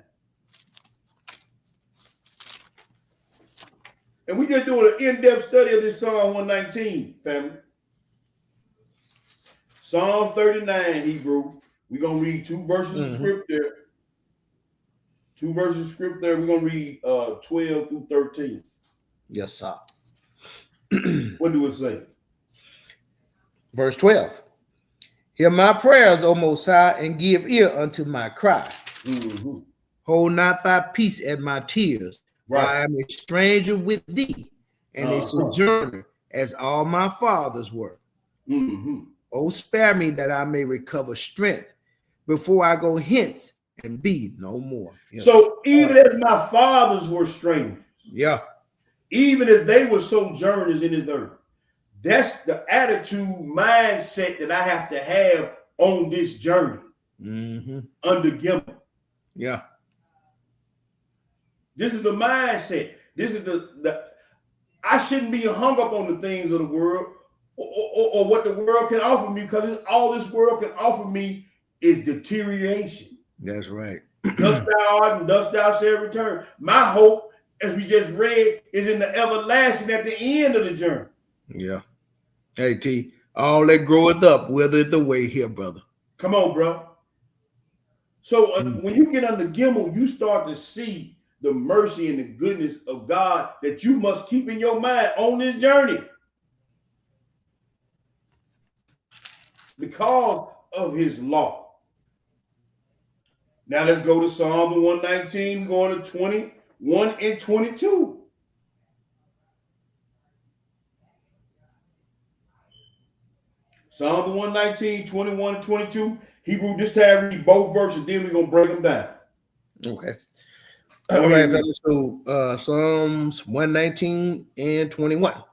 And we just doing an in-depth study of this Psalm 119, family. Psalm 39, Hebrew. We're gonna read two verses of script there. Two verses of script there. We're gonna read 12 through 13. Yes, sir. What do it say? Verse 12. Hear my prayers, O Most High, and give ear unto my cry. Mm-hmm. Hold not thy peace at my tears, for Right. I am a stranger with thee, and a sojourner, as all my fathers were. Mm-hmm. O spare me that I may recover strength before I go hence and be no more. Yes. So even as my fathers were strangers, Yeah. even as they were sojourners in this earth, that's the attitude, mindset that I have to have on this journey under Gimel. Yeah. This is the mindset. This is the I shouldn't be hung up on the things of the world or what the world can offer me, because all this world can offer me is deterioration. That's right. Dust thou art and dust thou shalt return. My hope, as we just read, is in the everlasting at the end of the journey. Yeah. Hey, T, all that groweth up withereth away here, brother. Come on, bro. So when you get under Gimel, you start to see the mercy and the goodness of God that you must keep in your mind on this journey because of his law. Now let's go to Psalm 119. We're going to 21 and 22. Psalm 119, 21 and 22. Hebrew, this time read both verses, then we're going to break them down. Okay. All right, fellas. So Psalms 119 and 21.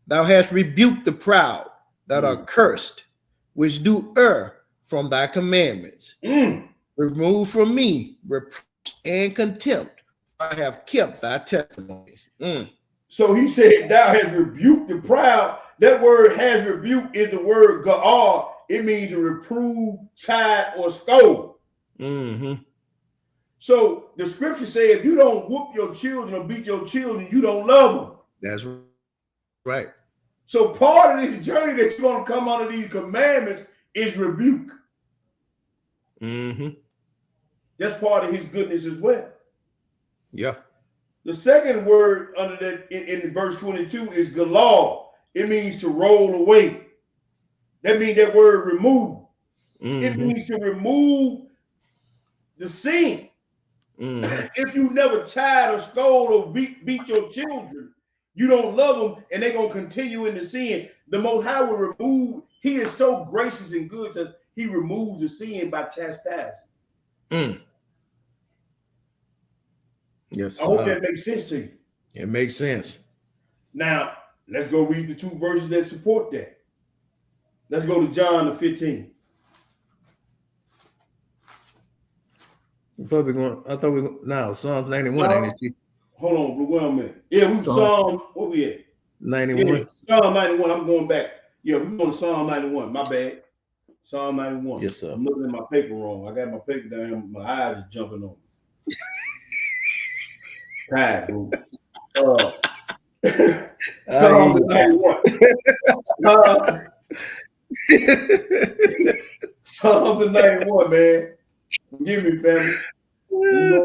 Thou hast rebuked the proud that are cursed, which do err from thy commandments. Remove from me reproach and contempt. I have kept thy testimonies. So he said, thou hast rebuked the proud. That word has rebuked is the word ga'ar. It means to reprove, chide, or scold. So the scripture says, if you don't whoop your children or beat your children, you don't love them. That's right. So part of this journey that you're going to come under these commandments is rebuke. That's part of his goodness as well. Yeah. The second word under that in verse 22 is galal. It means to roll away. That means that word remove. It means to remove the sin. If you never chide or scold or beat your children, you don't love them and they're going to continue in the sin. The Most High will remove. He is so gracious and good that he removes the sin by chastising. Yes. I hope that makes sense to you. It makes sense. Now, let's go read the two verses that support that. Let's go to John the 15. We're probably going, I thought we were now Psalms 91, ain't it? Hold on, bro. Wait a minute. Yeah, we Psalm, what we at? 91. Yeah, Psalm 91. I'm going back. Yeah, we're going to Psalm 91. My bad. Psalm 91. Yes, sir. I'm looking at my paper wrong. I got my paper down here. My eyes are jumping on me. Tired, bro. Psalm 91. Psalm 91, man. Forgive me, family.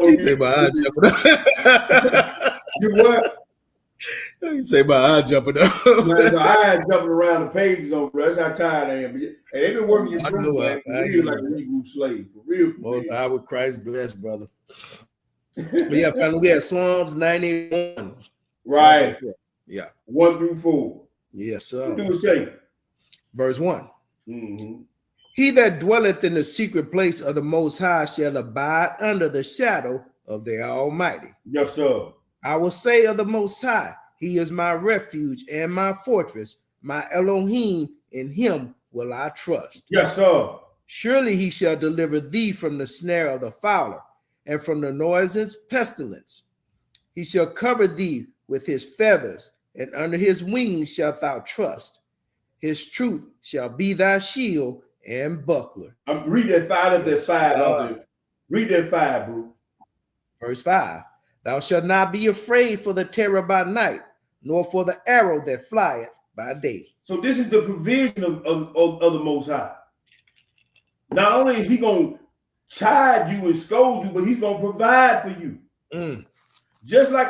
She say my eyes jumping on. You what? You say my eye jumping up. Man, so I had jumping around the pages on, bro. That's how tired I am. But, and they've been working your I group, know. man, for I real, hear like a you. Hebrew slave. For real, for Most real. I with Christ bless, brother. But yeah, finally we had Psalms 91. Right. yeah. 1 through 4. Yes, What sir. do it say? Verse 1. Mm-hmm. He that dwelleth in the secret place of the Most High shall abide under the shadow of the Almighty. Yes, sir. I will say of the Most High, he is my refuge and my fortress, my Elohim, in him will I trust. Yes, sir. Surely he shall deliver thee from the snare of the fowler and from the noisome pestilence. He shall cover thee with his feathers, and under his wings shalt thou trust. His truth shall be thy shield and buckler. Read that 5. Let Yes, that 5 out sir. there. Read that 5, bro. Verse 5. Thou shalt not be afraid for the terror by night, nor for the arrow that flieth by day. So this is the provision of the Most High. Not only is he going to chide you and scold you, but he's going to provide for you. Just like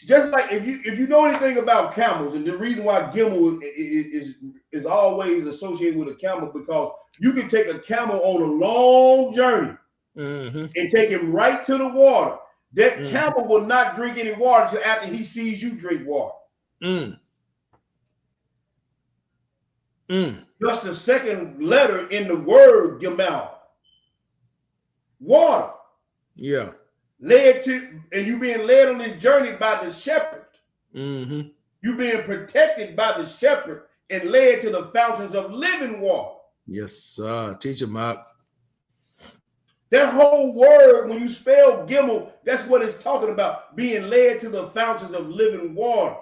if you know anything about camels, and the reason why Gimel is always associated with a camel, because you can take a camel on a long journey and take him right to the water. That camel will not drink any water until after he sees you drink water. Just the second letter in the word Gimel. Water. Yeah. And you being led on this journey by the shepherd. You being protected by the shepherd and led to the fountains of living water. Yes, sir. Teacher Mark. That whole word, when you spell Gimel, that's what it's talking about, being led to the fountains of living water.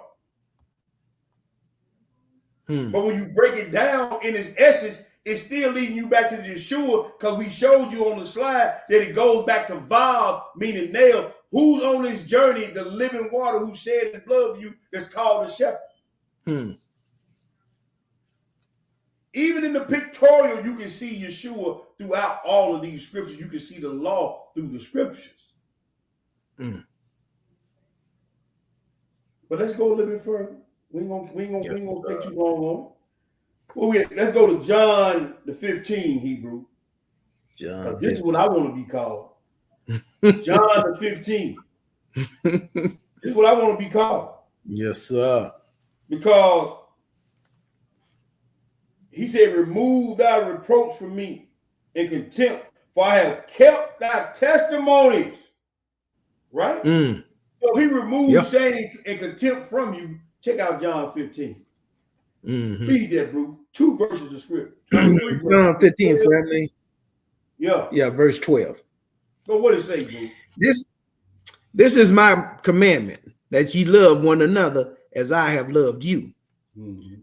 But when you break it down in its essence, it's still leading you back to Yeshua, because we showed you on the slide that it goes back to Vav, meaning nail. Who's on this journey, the living water, who shed his blood for you, that's called the shepherd. Even in the pictorial, you can see Yeshua throughout all of these scriptures. You can see the law through the scriptures. But let's go a little bit further. We ain't gonna take too long on. Well, let's go to John the 15 Hebrew. John. This is what I want to be called. John the 15. This is what I want to be called. Yes, sir. Because he said, remove thy reproach from me and contempt, for I have kept thy testimonies. Right? So he removed shame and contempt from you. Check out John 15. Read that, bro. 2 verses of scripture. John 15, family. Yeah, verse 12. So what it say, bro? This is my commandment, that ye love one another as I have loved you.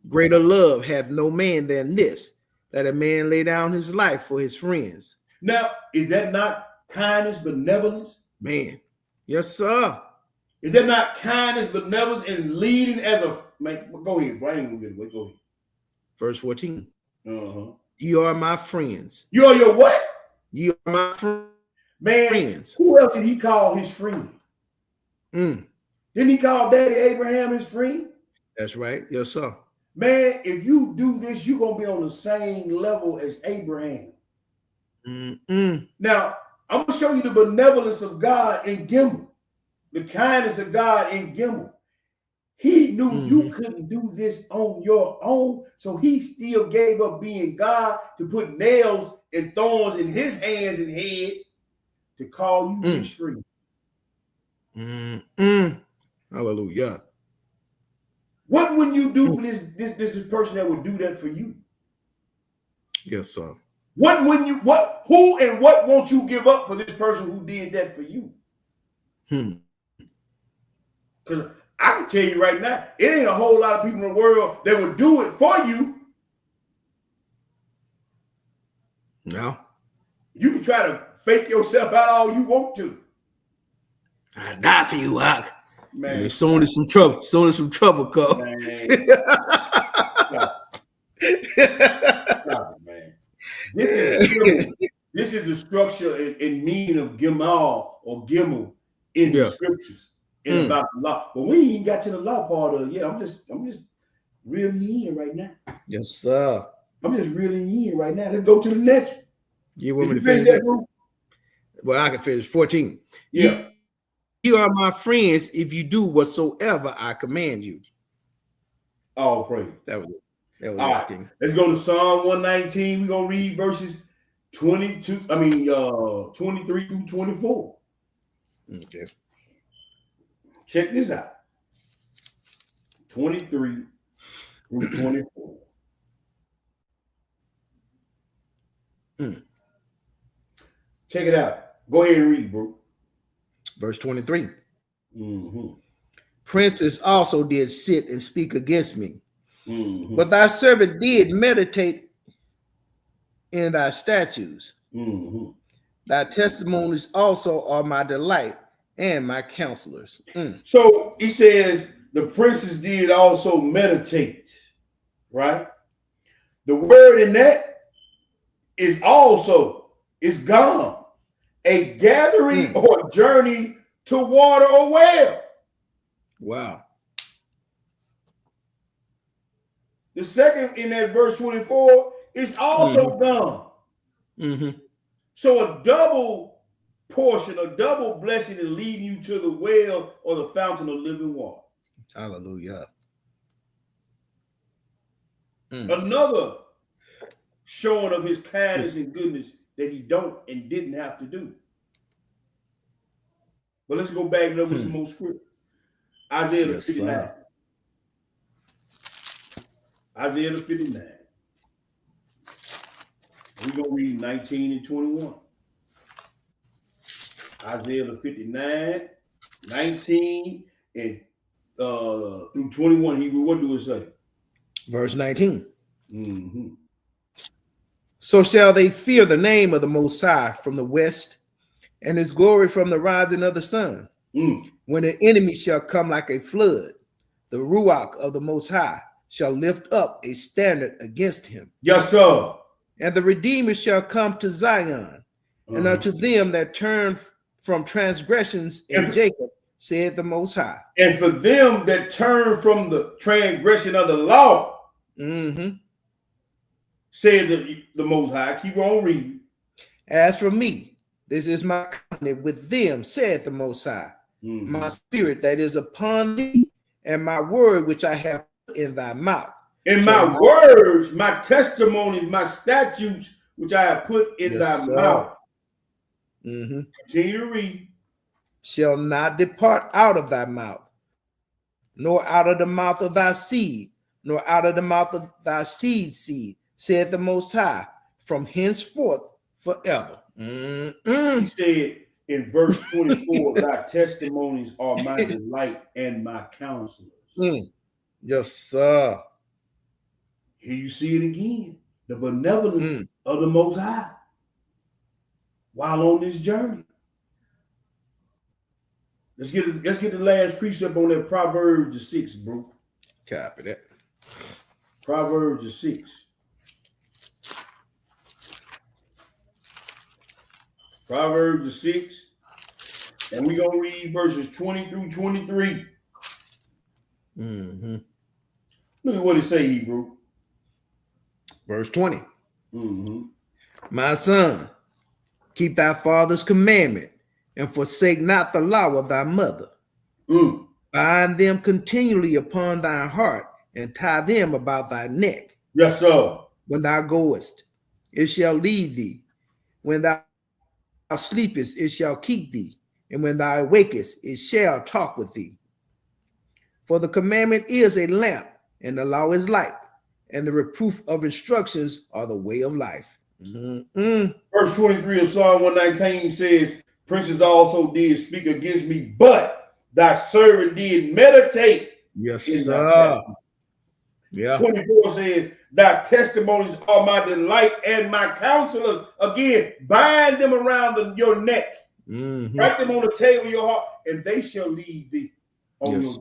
Greater love hath no man than this, that a man lay down his life for his friends. Now, is that not kindness, benevolence? Man. Yes, sir. Is that not kindness, benevolence, and leading as a man? Go ahead, Brian. Go ahead. Verse 14. You are my friends. You are your what? You are my friends. Man, who else did he call his friend? Didn't he call Daddy Abraham his friend? That's right. Yes, sir. Man, if you do this, you're going to be on the same level as Abraham. Now, I'm going to show you the benevolence of God in Gimel, the kindness of God in Gimel. He knew you couldn't do this on your own, so he still gave up being God to put nails and thorns in his hands and head to call you his friend. Hallelujah. What would you do for this person that would do that for you? Yes, sir. Who and what won't you give up for this person who did that for you? Because I can tell you right now, it ain't a whole lot of people in the world that would do it for you. No. You can try to fake yourself out all you want to. I die for you, Hawk. Man, it's only some trouble. It's only some trouble, Cole. Man. Stop it, man. This is the structure and meaning of Gimel or Gimel in the scriptures. and about the law. But we ain't even got to the law part of it. Yeah, I'm just reeling you in right now. Yes, sir. I'm just reeling you in right now. Let's go to the next one. You want me to finish finish that, bro? Well, I can finish 14. Yeah. You are my friends if you do whatsoever I command you. All praise. That was it. That was all right. King. Let's go to Psalm 119. We're gonna read verses 23 through 24. Okay. Check this out. 23 through 24. Check it out. Go ahead and read, bro. Verse 23. Mm-hmm. Princes also did sit and speak against me. Mm-hmm. But thy servant did meditate in thy statutes. Mm-hmm. Thy testimonies also are my delight and my counselors. So he says the princes did also meditate, right? The word in that is also, it's gone. A gathering or journey to water or well. Wow. The second in that verse 24 is also gone. So a double portion, a double blessing is leading you to the well or the fountain of living water. Hallelujah. Another showing of his kindness and goodness that he don't and didn't have to do. But let's go back and over some more scripture. Isaiah 59. Isaiah 59. We're going to read 19 and 21. Isaiah 59, 19 and through 21. Hebrew, what do it say? Verse 19. So shall they fear the name of the Most High from the west, and his glory from the rising of the sun. When the enemy shall come like a flood, the Ruach of the Most High shall lift up a standard against him. Yes, sir. And the Redeemer shall come to Zion, and unto them that turn from transgressions in Jacob, said the Most High. And for them that turn from the transgression of the law, said the Most High. Keep on reading. As for me, this is my covenant with them, said the Most High. My spirit that is upon thee, and my word which I have put in thy mouth. And my words, my testimonies, my statutes, which I have put in thy mouth. Continue to read. Shall not depart out of thy mouth, nor out of the mouth of thy seed, nor out of the mouth of thy seed, said the Most High, from henceforth forever. He said in verse 24, thy testimonies are my delight and my counselors. Yes, sir. Here you see it again. The benevolence of the Most High while on this journey. Let's get the last precept on that Proverbs 6, bro. Copy that. Proverbs 6. Proverbs 6. And we're going to read verses 20 through 23. Look at what it say, Hebrew. Verse 20. My son, keep thy father's commandment, and forsake not the law of thy mother. Bind them continually upon thy heart, and tie them about thy neck. Yes, sir. When thou goest, it shall lead thee. When thou sleepest, it shall keep thee. And when thou awakest, it shall talk with thee. For the commandment is a lamp, and the law is light, and the reproof of instructions are the way of life. Verse 23 of Psalm 119 says, princes also did speak against me, but thy servant did meditate. Yes, sir. 24 says, thy testimonies are my delight and my counselors. Again, bind them around your neck. Write them on the table of your heart, and they shall lead thee on your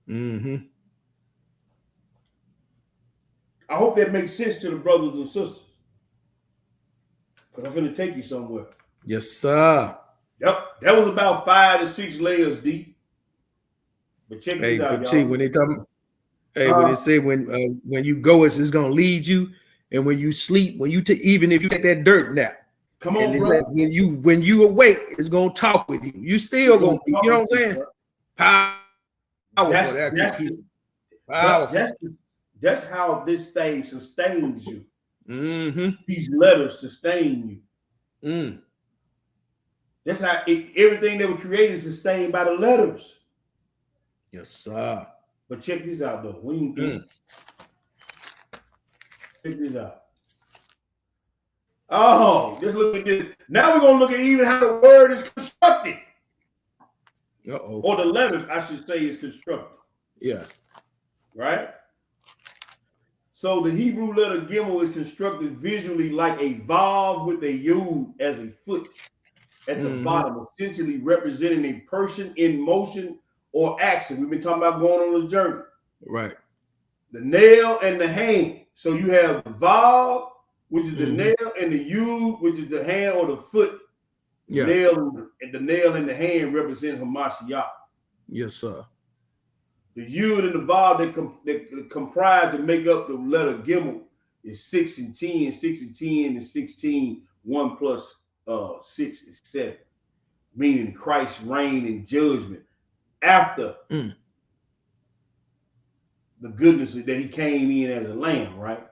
journey. I hope that makes sense to the brothers and sisters, because I'm going to take you somewhere. Yes, sir. Yep, that was about 5 to 6 layers deep. But check Hey, this out, but see, y'all. when they come, hey, when they say when you go, it's gonna lead you, and when you sleep, when you take, even if you take that dirt nap, Come and on, it's bro. like when you awake, it's gonna talk with you. You still It's gonna gonna be, you talk know with what I'm you, saying? bro. Powerful. That's That keep that's hitting. but Powerful. that's how this thing sustains you. Mm-hmm. These letters sustain you. Mm. That's how everything that was created is sustained by the letters. Yes, sir. But check this out, though. We ain't through. Check this out. Oh, just look at this. Now we're gonna look at even how the word is constructed, Uh-oh. or the letters, I should say, is constructed. Yeah. Right. So the Hebrew letter Gimel is constructed visually like a valve with a yud as a foot at the bottom, essentially representing a person in motion or action. We've been talking about going on a journey. Right. The nail and the hand. So you have the valve, which is the nail, and the yud, which is the hand or the foot. Yeah. The nail and the hand represent Hamashiach. Yes, sir. The yud and the vav that comprise to make up the letter Gimel is 6 and 10. 6 and 10 is 16. 1 plus 6 is 7. Meaning Christ's reign and judgment after the goodness that he came in as a lamb, right?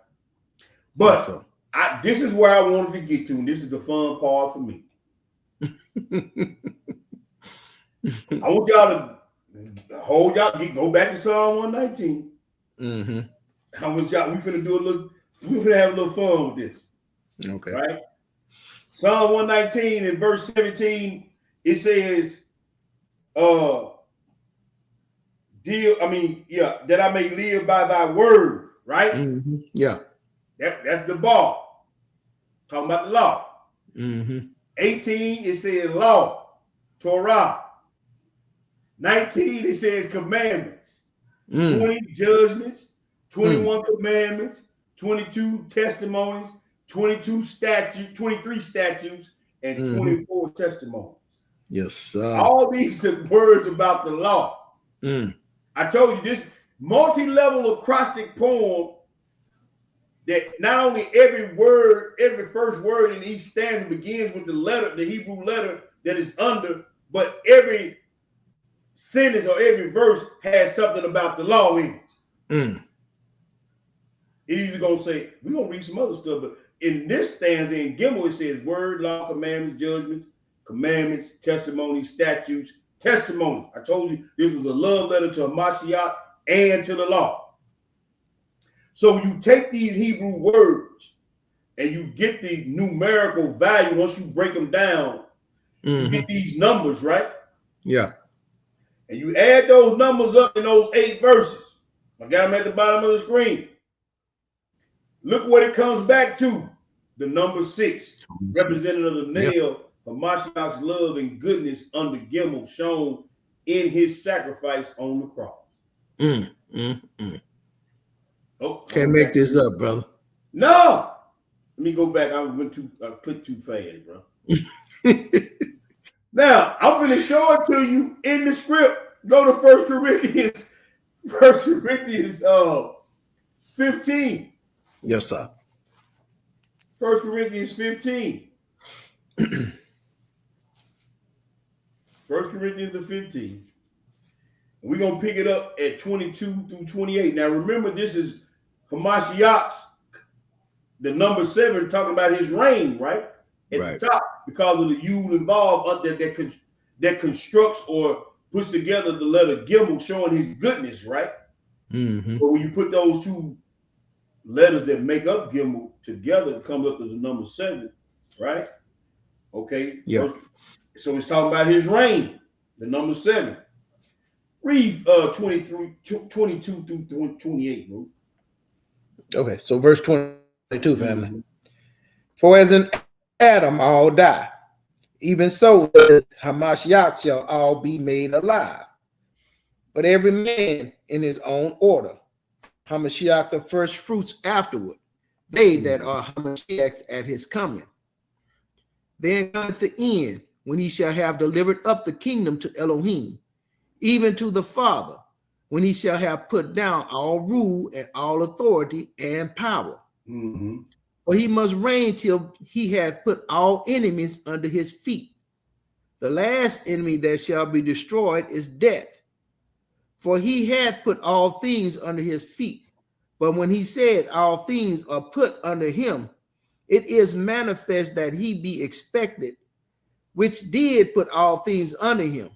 But yes, this is where I wanted to get to, and this is the fun part for me. I want y'all to hold y'all, go back to Psalm 119. I want y'all, we're gonna have a little fun with this. Okay. Right? Psalm 119 in verse 17, it says, that I may live by thy word, right? Yeah. That's the bar. Talking about the law. 18, it says law, Torah. 19, it says commandments. 20, judgments. 21, commandments. 22, testimonies. 23 statutes, and 24 testimonies. Yes, sir. All these are words about the law. I told you this multi-level acrostic poem that not only every first word in each stanza begins with the Hebrew letter that is under, but every sentence or every verse has something about the law in it. It's either gonna say, we're gonna read some other stuff, but in this stanza in Gimel, it says word, law, commandments, judgments, commandments, testimonies, statutes, testimonies. I told you this was a love letter to Hamashiach and to the law. So you take these Hebrew words and you get the numerical value. Once you break them down, you get these numbers, right? Yeah. And you add those numbers up in those 8 verses. I got them at the bottom of the screen. Look what it comes back to. The number 6, representative of the nail, Hamashiach's love and goodness under Gimel, shown in his sacrifice on the cross. Oh, can't make this up, brother. No. Let me go back. I clicked too fast, bro. Now, I'm going to show it to you in the script. Go to 1 Corinthians 15. Yes, sir. 1 Corinthians 15. 1 Corinthians 15. We're going to pick it up at 22 through 28. Now, remember, this is Hamashiach's, the number 7, talking about his reign, right? At the top, because of the yud involved that constructs or puts together the letter Gimel, showing his goodness, right? But when you put those 2 letters that make up Gimel together, it comes up to the number 7, right? Okay. Yeah. So it's talking about his reign, the number 7. Read 22 through 28, bro. Okay, so verse 22, family. For as in Adam all die, even so Hamashiach shall all be made alive. But every man in his own order. Hamashiach the first fruits afterward, they that are Hamashiach's at his coming. Then cometh the end, when he shall have delivered up the kingdom to Elohim, even to the Father, when he shall have put down all rule and all authority and power. Mm-hmm. For he must reign till he hath put all enemies under his feet. The last enemy that shall be destroyed is death. For he hath put all things under his feet. But when he said all things are put under him, it is manifest that he be expected, which did put all things under him.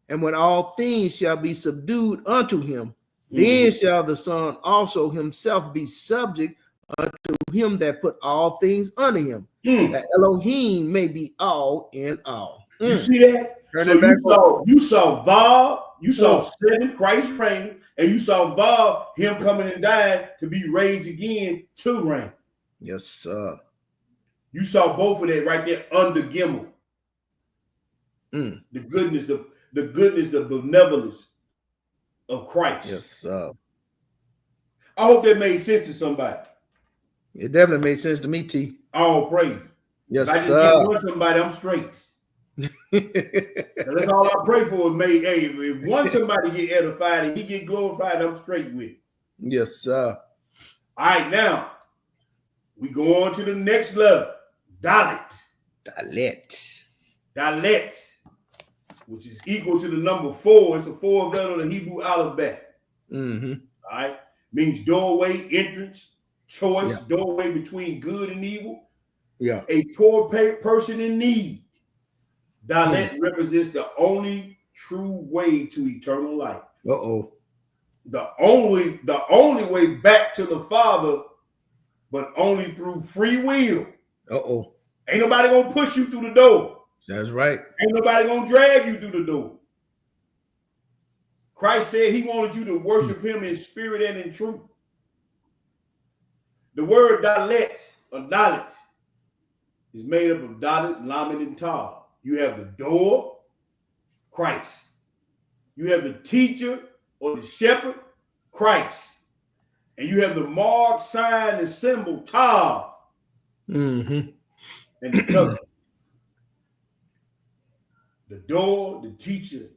And when all things shall be subdued unto him, then shall the Son also himself be subject unto him that put all things under him, that Elohim may be all in all. You see that? Turn So it back you saw Vav, you saw 7 Christ reign, and you saw Vav, him coming and dying to be raised again to reign. Yes, sir. You saw both of that right there under Gimel. The goodness, the goodness, the benevolence of Christ. Yes, sir. I hope that made sense to somebody. It definitely made sense to me, T. All praise. Yes, if I just sir. get one somebody, I'm straight. That's all I pray for is made. Hey, if one somebody get edified and he get glorified, I'm straight with it. Yes, sir. All right, now we go on to the next letter. Dalet. Dalet, which is equal to the number 4. It's a 4th letter of the Hebrew alphabet. Mm-hmm. All right, means doorway, entrance, choice, doorway between good and evil. Yeah. A poor person in need. Dalet represents the only true way to eternal life. The only way back to the Father, but only through free will. Ain't nobody gonna push you through the door. That's right. Ain't nobody gonna drag you through the door. Christ said he wanted you to worship him in spirit and in truth. The word dalet or dalet is made up of dalet, lamed, and tav. You have the door, Christ. You have the teacher or the shepherd, Christ. And you have the mark, sign, and symbol, tav. And the covenant. The door, the teacher,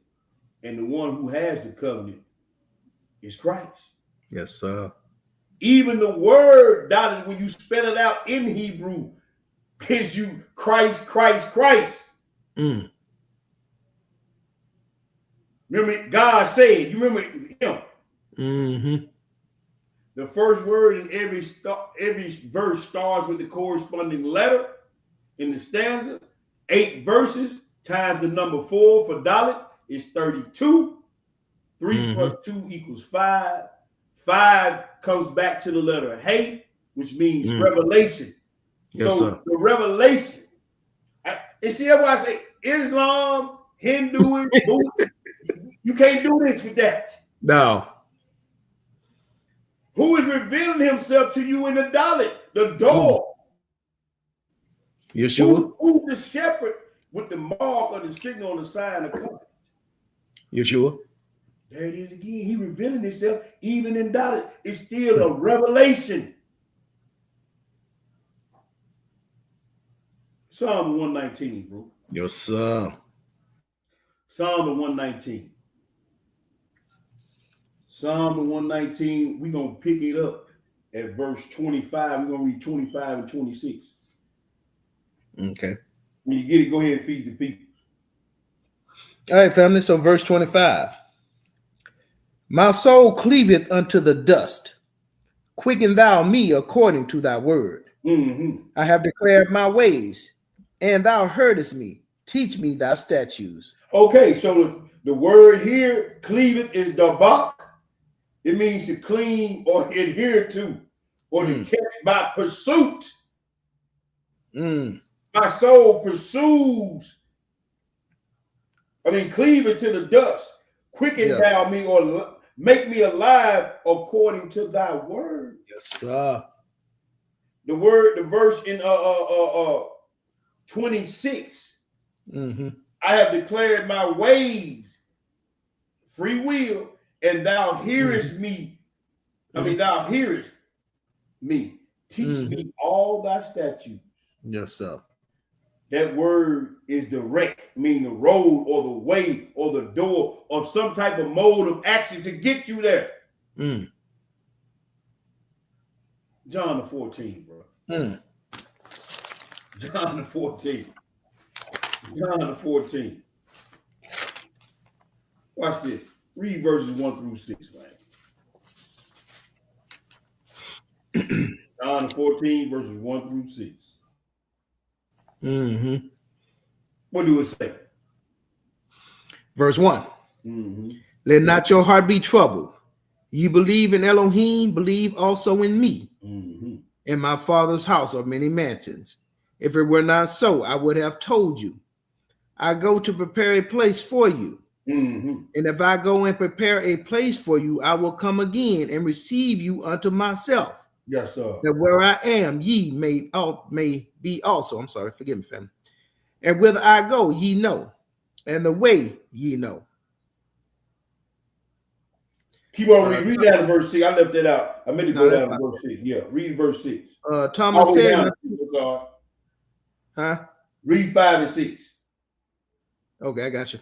and the one who has the covenant is Christ. Yes, sir. Even the word dalet, when you spell it out in Hebrew, gives you Christ, Christ, Christ. Remember, God said, you remember him. The first word in every verse starts with the corresponding letter in the stanza. 8 verses times the number 4 for dalet is 32. 3 plus 2 equals 5. 5 comes back to the letter Hey, which means revelation. Yes, so sir. The revelation. And see, that's why I say Islam, Hinduism, you can't do this with that. No. Who is revealing himself to you in the dalet? The door. Yeshua. Who's the shepherd with the mark or the signal on the sign of covenant? Yeshua. There it is again. He revealing himself even in dalet. It's still a revelation. Psalm 119, bro. Yes, sir. Psalm 119. Psalm 119, we're going to pick it up at verse 25. We're going to read 25 and 26. Okay. When you get it, go ahead and feed the people. All right, family. So verse 25. My soul cleaveth unto the dust. Quicken thou me according to thy word. I have declared my ways, and thou heardest me. Teach me thy statutes. Okay, so the word here, cleaveth, is dabak. It means to clean or adhere to, or to catch by pursuit. My soul pursues. Cleave it to the dust. Quicken thou me, or make me alive according to thy word. Yes, sir. The verse in 26. I have declared my ways, free will, and thou hearest me. Thou hearest me. Teach me all thy statutes. Yes, sir. That word is direct, meaning the road or the way or the door of some type of mode of action to get you there. Mm. John the 14, bro. Mm. John the 14. John the 14. Watch this. Read verses 1 through 6, man. John 14, verses 1 through 6. Mm-hmm. What do it say? Verse 1. Mm-hmm. Let not your heart be troubled. You believe in Elohim, believe also in me. Mm-hmm. In my Father's house are many mansions. If it were not so, I would have told you. I go to prepare a place for you. Mm-hmm. And if I go and prepare a place for you, I will come again and receive you unto myself. Yes, sir. That where I am, ye may be also. I'm sorry, forgive me, family. And whither I go, ye know, and the way ye know. Keep on reading. Read down to verse 6. I left that out. I meant to go down to verse 6. Yeah, read verse 6. Thomas said, huh? Read 5 and 6. Okay, I got you.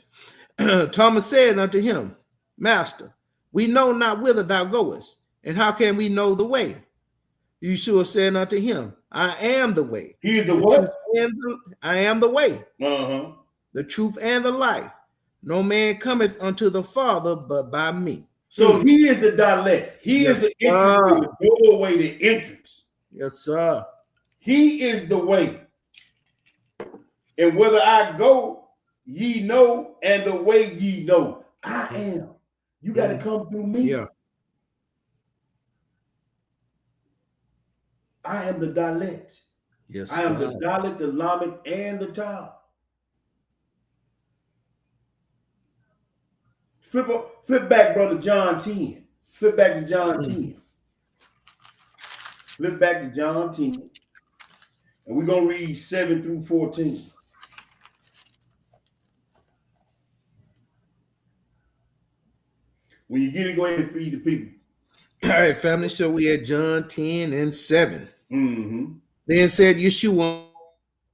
Thomas said unto him, Master, we know not whither thou goest, and how can we know the way? Yeshua said unto him, I am the way. He is the what? I am the way, uh-huh, the truth, and the life. No man cometh unto the Father but by me. So he is the dialect. He is the entrance, the doorway, the entrance. Yes, sir. He is the way. And whether I go, ye know, and the way ye know. I am. You got to come through me. Yeah. I am the dialect. Yes, I am the Dalet, the Lamed, and the Tav. Flip back, brother John 10. Flip back to John 10. Flip back to John 10. And we're going to read 7 through 14. When you get it, go ahead and feed the people. All right, family. So we had John 10 and 7. Mm-hmm. Then said Yeshua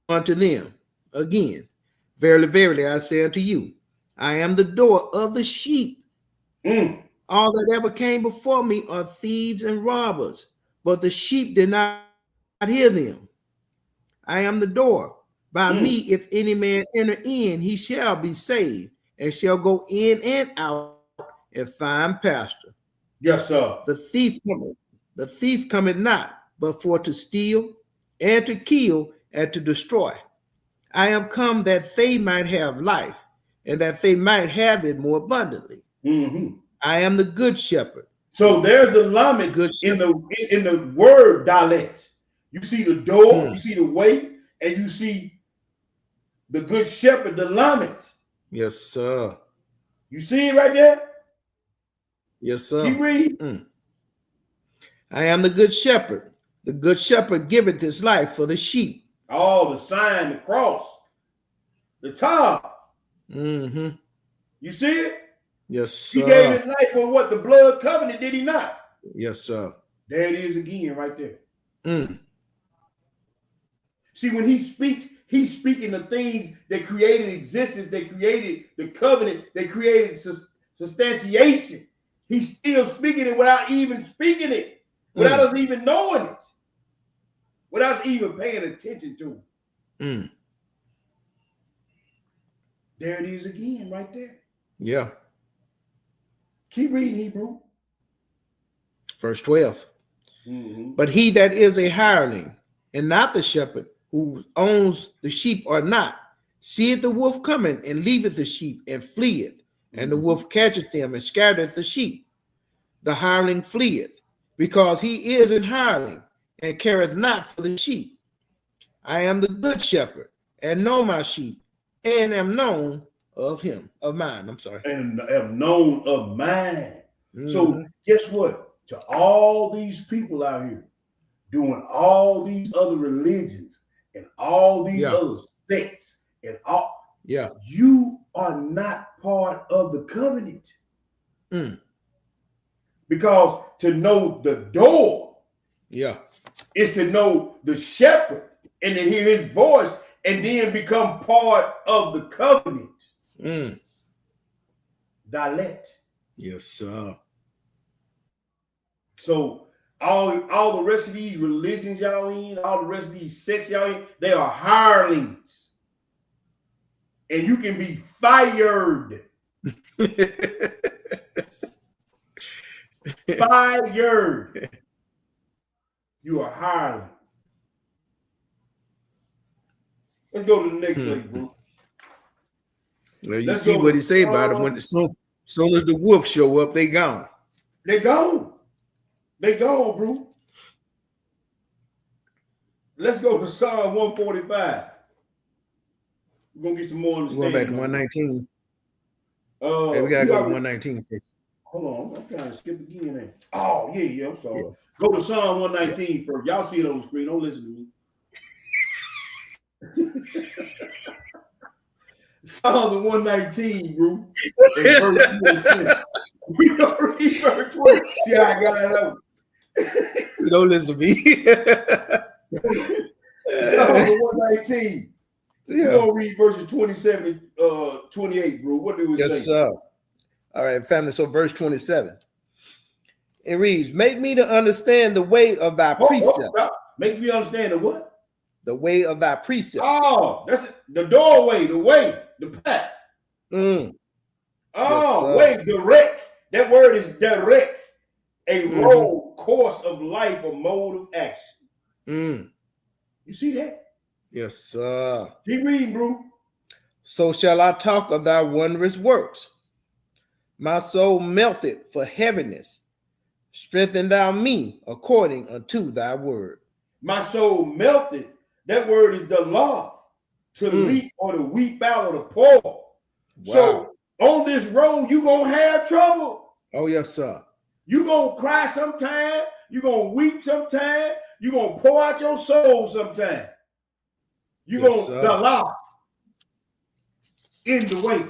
unto them again, Verily, verily, I say unto you, I am the door of the sheep. All that ever came before me are thieves and robbers, but the sheep did not hear them. I am the door. By me, if any man enter in, he shall be saved, and shall go in and out and find pasture. Yes, sir. The thief cometh not, but for to steal, and to kill, and to destroy. I am come that they might have life, and that they might have it more abundantly. Mm-hmm. I am the good shepherd. So there's the Lamed in the word dialect. You see the door, you see the way, and you see the good shepherd, the Lamed. Yes, sir. You see it right there? Yes, sir. Keep reading. I am the good shepherd. The good shepherd giveth his life for the sheep. Oh, the sign, the cross, the top. Mm-hmm. You see it? Yes, sir. He gave his life for what? The blood covenant, did he not? Yes, sir. There it is again right there. See, when he speaks, he's speaking the things that created existence, they created the covenant, they created substantiation. He's still speaking it without even speaking it, without us even knowing it, without us even paying attention to it. There it is again right there. Yeah. Keep reading, Hebrew. Verse 12. But he that is a hireling, and not the shepherd, who owns the sheep or not, seeth the wolf coming, and leaveth the sheep, and fleeth. And the wolf catcheth them, and scattereth the sheep. The hireling fleeth, because he is an hireling, and careth not for the sheep. I am the good shepherd, and know my sheep, and am known of mine. I'm sorry. And am known of mine. So guess what? To all these people out here doing all these other religions and all these other sects and all, you are not part of the covenant. Because to know the door is to know the shepherd and to hear his voice and then become part of the covenant. Dalet. Yes, sir. So all the rest of these religions y'all in, all the rest of these sects y'all in, they are hirelings. And you can be fired. Fired. You are hireling. Let's go to the next place, bro. Well, you see what he say about it. When soon as the wolf show up, they gone. They gone. They gone, bro. Let's go to Psalm 145. We're gonna get some more understanding. Going back to 119. Hey, we gotta go to 119 first. Hold on, I'm trying to skip again. There. Oh, yeah, I'm sorry. Yeah. Go to Psalm 119 first. Y'all see it on the screen. Don't listen to me. Psalm 119, bro. And verse 20. We gonna read verse 20. See how I got that out. You don't listen to me. Psalm 119. Yeah. We're gonna read verses 27 28, bro. What do we say? Yes, sir. All right, family. So verse 27. It reads, make me to understand the way of thy precepts. Make me understand the what? The way of thy precepts. Oh, that's it. The doorway, the way, the path. Oh, yes, way, direct. That word is direct. A road, course of life, a mode of action. You see that? Yes, sir. Keep reading, bro. So shall I talk of thy wondrous works. My soul melteth for heaviness. Strengthen thou me according unto thy word. My soul melted. That word is the law. To leap or to weep out or to pour. Wow. So on this road, you're going to have trouble. Oh, yes, sir. You're going to cry sometime. You're going to weep sometime. You're going to pour out your soul sometime. You're going to laugh in the way.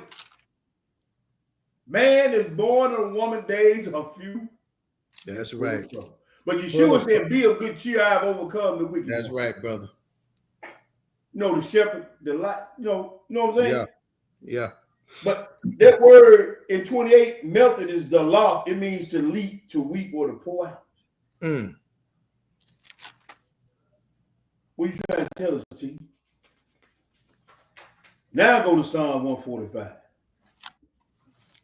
Man is born in a woman days a few. That's right. But Yeshua said, be of good cheer, I have overcome the wicked. That's right, brother. You know, the shepherd, the light, you know what I'm saying? Yeah. Yeah. But that word in 28, melted, is the law. It means to leap, to weep, or to pour out. What are you trying to tell us, T? Now go to Psalm 145.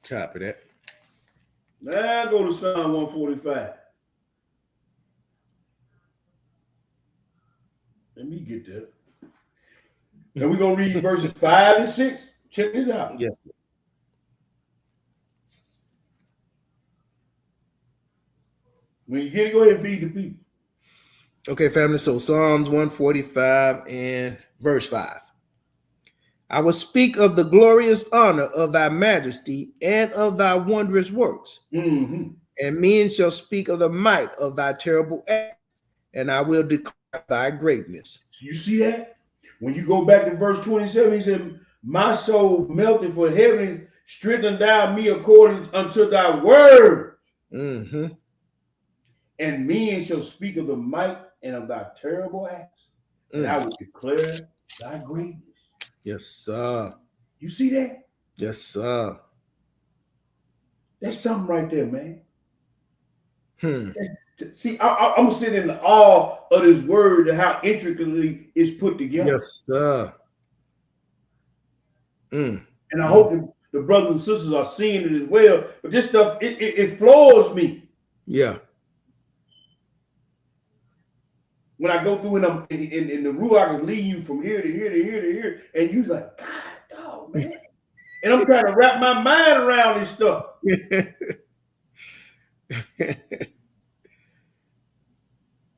Copy that. Now go to Psalm 145. Let me get that. And we're going to read verses 5 and 6. Check this out. Yes. When you get it, go ahead and feed the people. Okay, family. So Psalms 145 and verse 5. I will speak of the glorious honor of thy majesty and of thy wondrous works. And men shall speak of the might of thy terrible acts, and I will declare thy greatness. You see that? When you go back to verse 27, he said, my soul melted for heaven, strengthen thou me according unto thy word. And men shall speak of the might and of thy terrible acts, and I will declare thy greatness. Yes, sir. You see that? Yes, sir. That's something right there, man. See, I'm sitting in awe of this word and how intricately it's put together. Yes, sir. And I hope the brothers and sisters are seeing it as well. But this stuff, it floors me. Yeah. When I go through in the Ruach, I can lead you from here to here to here to here. And you're like, God, dog, man. And I'm trying to wrap my mind around this stuff.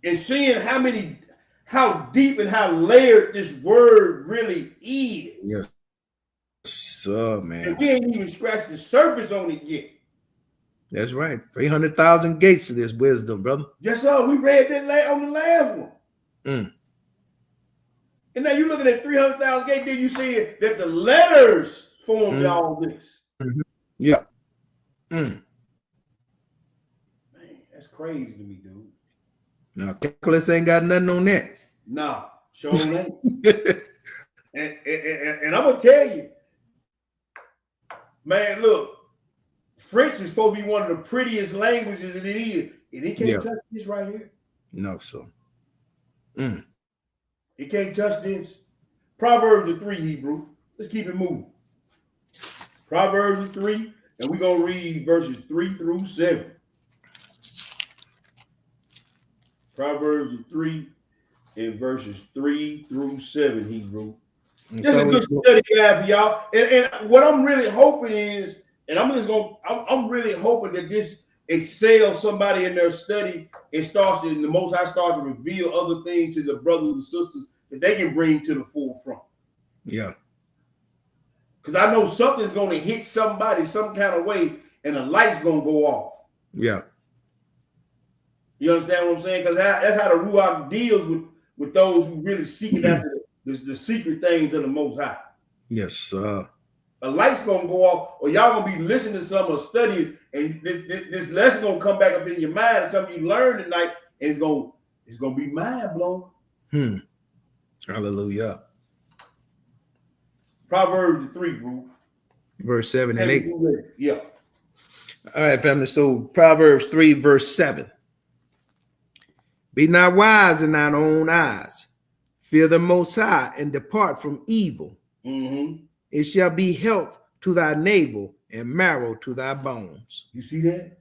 And seeing how deep and how layered this word really is. Yes, sir, man. And we ain't even scratched the surface on it yet. That's right. 300,000 gates to this wisdom, brother. Yes, sir. We read that on the last one. And now you're looking at 300,000 gates. Then you see that the letters formed all this. Yeah. Man, that's crazy to me, dude. No, calculus ain't got nothing on that. No, sure ain't. And I'm gonna tell you, man, look, French is supposed to be one of the prettiest languages that it is, and it can't touch this right here. No, so. It can't touch this. Proverbs 3, Hebrew. Let's keep it moving. Proverbs 3, and we're gonna read verses 3 through 7. Proverbs 3 and verses 3 through 7, Hebrew. This is a good study guide for y'all. And what I'm really hoping is, and I'm really hoping that this excels somebody in their study and the Most High starts to reveal other things to the brothers and sisters that they can bring to the forefront. Yeah. Because I know something's going to hit somebody some kind of way and a light's going to go off. Yeah. You understand what I'm saying? Because that's how the Ruach deals with those who really seeking after the secret things of the Most High. Yes. A light's gonna go off, or y'all gonna be listening to some or studying, and this lesson gonna come back up in your mind, and something you learned tonight, and it's gonna be mind blowing. Hallelujah. Proverbs 3, bro. Verse 7 and 8. Yeah. All right, family. So Proverbs 3, verse 7. Be not wise in thine own eyes. Fear the Most High and depart from evil. Mm-hmm. It shall be health to thy navel and marrow to thy bones. You see that?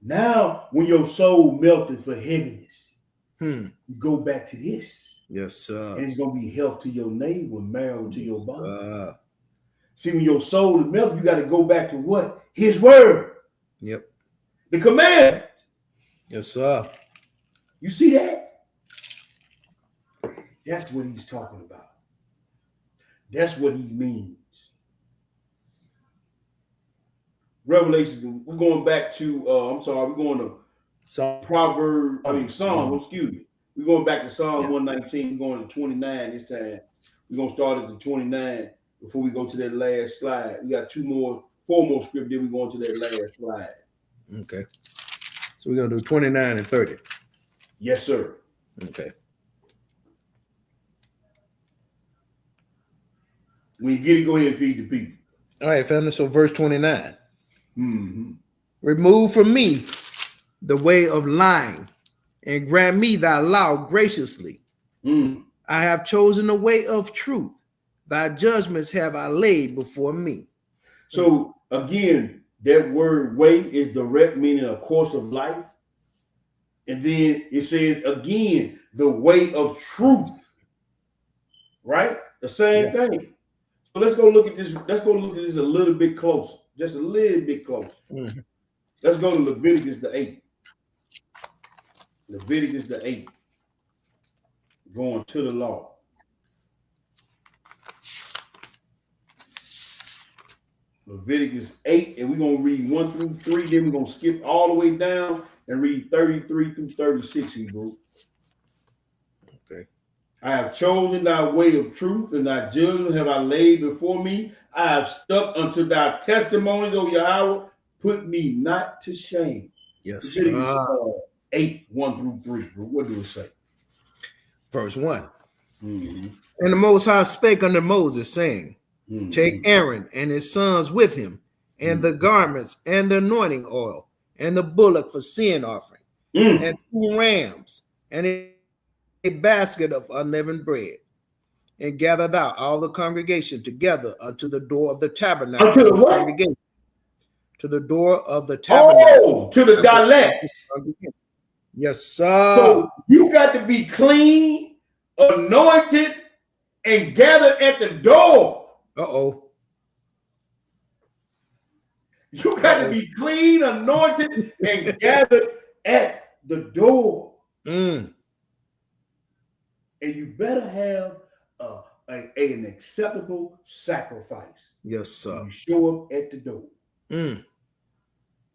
Now, when your soul melted for heaviness, you go back to this. Yes, sir. And it's going to be health to your navel and marrow to your bones. See, when your soul is melted, you got to go back to what? His word. Yep. The command. Yes, sir. You see that? That's what he's talking about. That's what he means. Revelation, we're going back to, we're going to Psalm, excuse me. We're going back to Psalm 119, we're going to 29 this time. We're going to start at the 29 before we go to that last slide. We got four more scripts, then we're going to that last slide. Okay. So we're going to do 29 and 30. Yes, sir. Okay. When you get it, go ahead and feed the people. All right, family. So verse 29. Mm-hmm. Remove from me the way of lying and grant me thy law graciously. I have chosen the way of truth. Thy judgments have I laid before me. So again, that word way is direct, meaning a course of life. And then it says again, the way of truth. Right? The same thing. So let's go look at this. Let's go look at this a little bit closer. Just a little bit closer. Let's go to Leviticus the 8. Leviticus the 8. Going to the law. Leviticus 8, and we're going to read 1 through 3. Then we're going to skip all the way down and read 33 through 36, Hebrew. Okay. I have chosen thy way of truth, and thy judgment have I laid before me. I have stuck unto thy testimonies, O Yahweh. Put me not to shame. Yes. Leviticus 8, 1 through 3. What do it say? Verse 1. And the Most High spake unto Moses, saying, take Aaron and his sons with him, and the garments, and the anointing oil, and the bullock for sin offering, and 2 rams, and a basket of unleavened bread, and gather thou all the congregation together unto the door of the tabernacle. Unto the what? To the door of the tabernacle. Oh, to the dialect. Yes, sir. So you got to be clean, anointed, and gathered at the door. Uh-oh. You got to be clean, anointed, and gathered at the door. And you better have an acceptable sacrifice. Yes, sir. You show up at the door.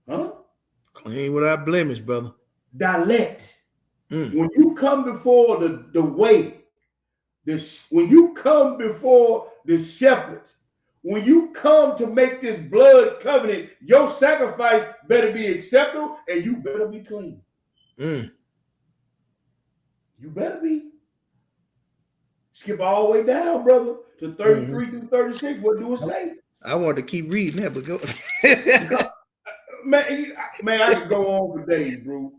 Huh? Clean without blemish, brother. Dialect. When you come before the way, when you come before the shepherd, when you come to make this blood covenant, your sacrifice better be acceptable and you better be clean. You better be. Skip all the way down, brother, to 33 through 36. What do it say? I want to keep reading that, but go. man, I could go on for days, bro.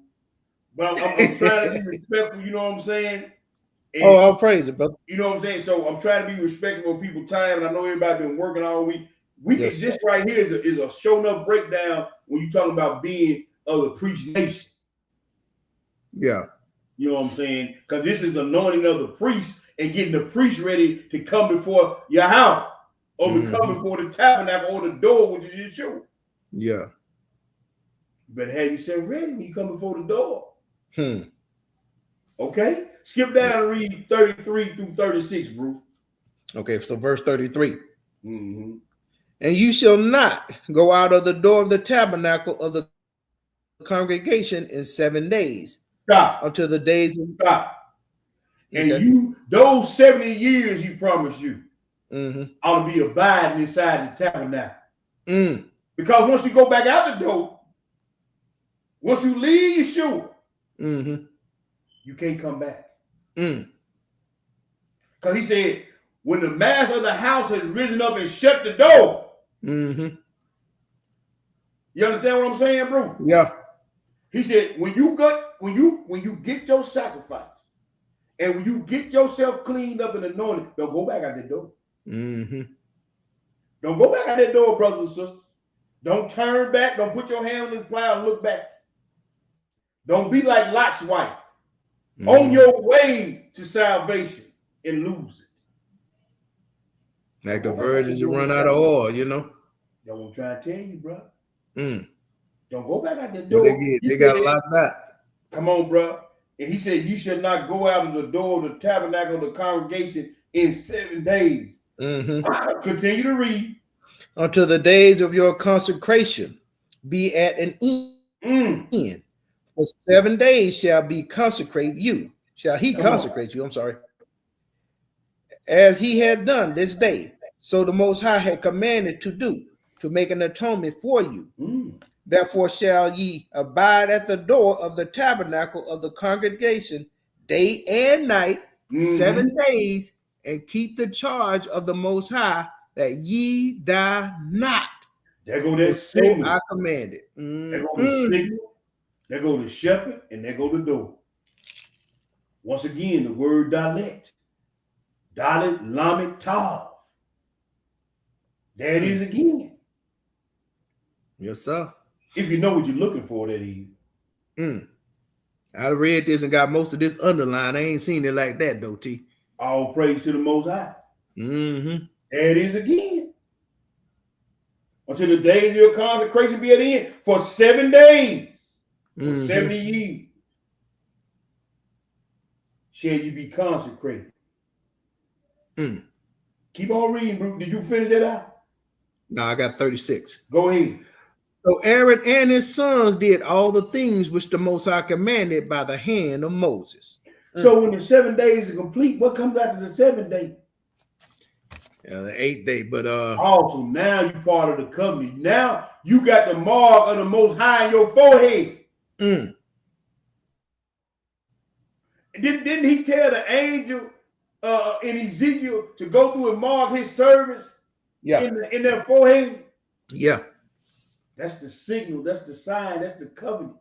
But I'm trying to be respectful, you know what I'm saying? And, I'll praise it, brother. You know what I'm saying? So I'm trying to be respectful of people's time, and I know everybody been working all week. This right here is a show enough breakdown when you talking about being of the priest nation. Yeah. You know what I'm saying? Because this is anointing of the priest and getting the priest ready to come before your house or to come before the tabernacle or the door, which is Yeshua. Yeah. You better have yourself ready when you come before the door. Okay? Skip down and read 33 through 36, bro. Okay, so verse 33. And you shall not go out of the door of the tabernacle of the congregation in 7 days. Stop. Until the days of... Stop. And those 70 years he promised you ought to be abiding inside the tabernacle. Because once you go back out the door, once you leave Yeshua, you can't come back. Because he said, when the master of the house has risen up and shut the door. You understand what I'm saying, bro? Yeah. He said, when you get your sacrifice and when you get yourself cleaned up and anointed, don't go back out that door. Don't go back out that door, brothers and sisters. Don't turn back. Don't put your hand on the plow and look back. Don't be like Lot's wife. On your way to salvation and lose it. Like the virgins who run out of oil, you know. That's what I'm trying to tell you, bro. Don't go back out that door. They got a lot back. Come on, bro. And he said, you shall not go out of the door of the tabernacle of the congregation in 7 days. Continue to read. Until the days of your consecration be at an end. For 7 days shall he consecrate you. I'm sorry. As he had done this day. So the Most High had commanded to do, to make an atonement for you. Therefore shall ye abide at the door of the tabernacle of the congregation day and night, 7 days, and keep the charge of the Most High, that ye die not. There go that signal. So I commanded. There go the signal. There go the shepherd, and there go the door. Once again, the word Dalet. Dalet, Lamed, Tav. There it is again. Yes, sir. If you know what you're looking for, that is. I read this and got most of this underlined. I ain't seen it like that, though, T. All praise to the Most High. There it is again. Until the days of your consecration be at the end. For 7 days. For 70 years. Shall you be consecrated. Keep on reading, bro. Did you finish that out? No, I got 36. Go ahead. So Aaron and his sons did all the things which the Most High commanded by the hand of Moses. So when the 7 days are complete, what comes after the 7th day? Yeah, the 8th day, but also now you part of the covenant. Now you got the mark of the Most High in your forehead. Didn't he tell the angel in Ezekiel to go through and mark his servants in their forehead? Yeah. That's the signal, that's the sign, that's the covenant.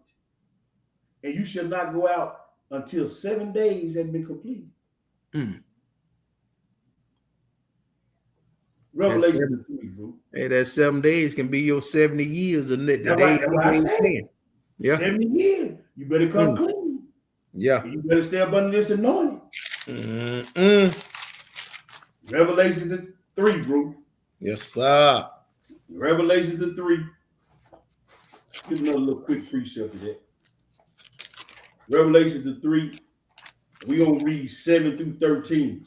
And you shall not go out until 7 days have been completed. Revelation 3, bro. Hey, that 7 days can be your 70 years. The days Yeah. 70 years. You better come clean. Yeah. And you better stay up under this anointing. Revelation 3, bro. Yes, sir. Revelation 3. Give another little quick precept of that. Revelation 3. We're going to read 7 through 13.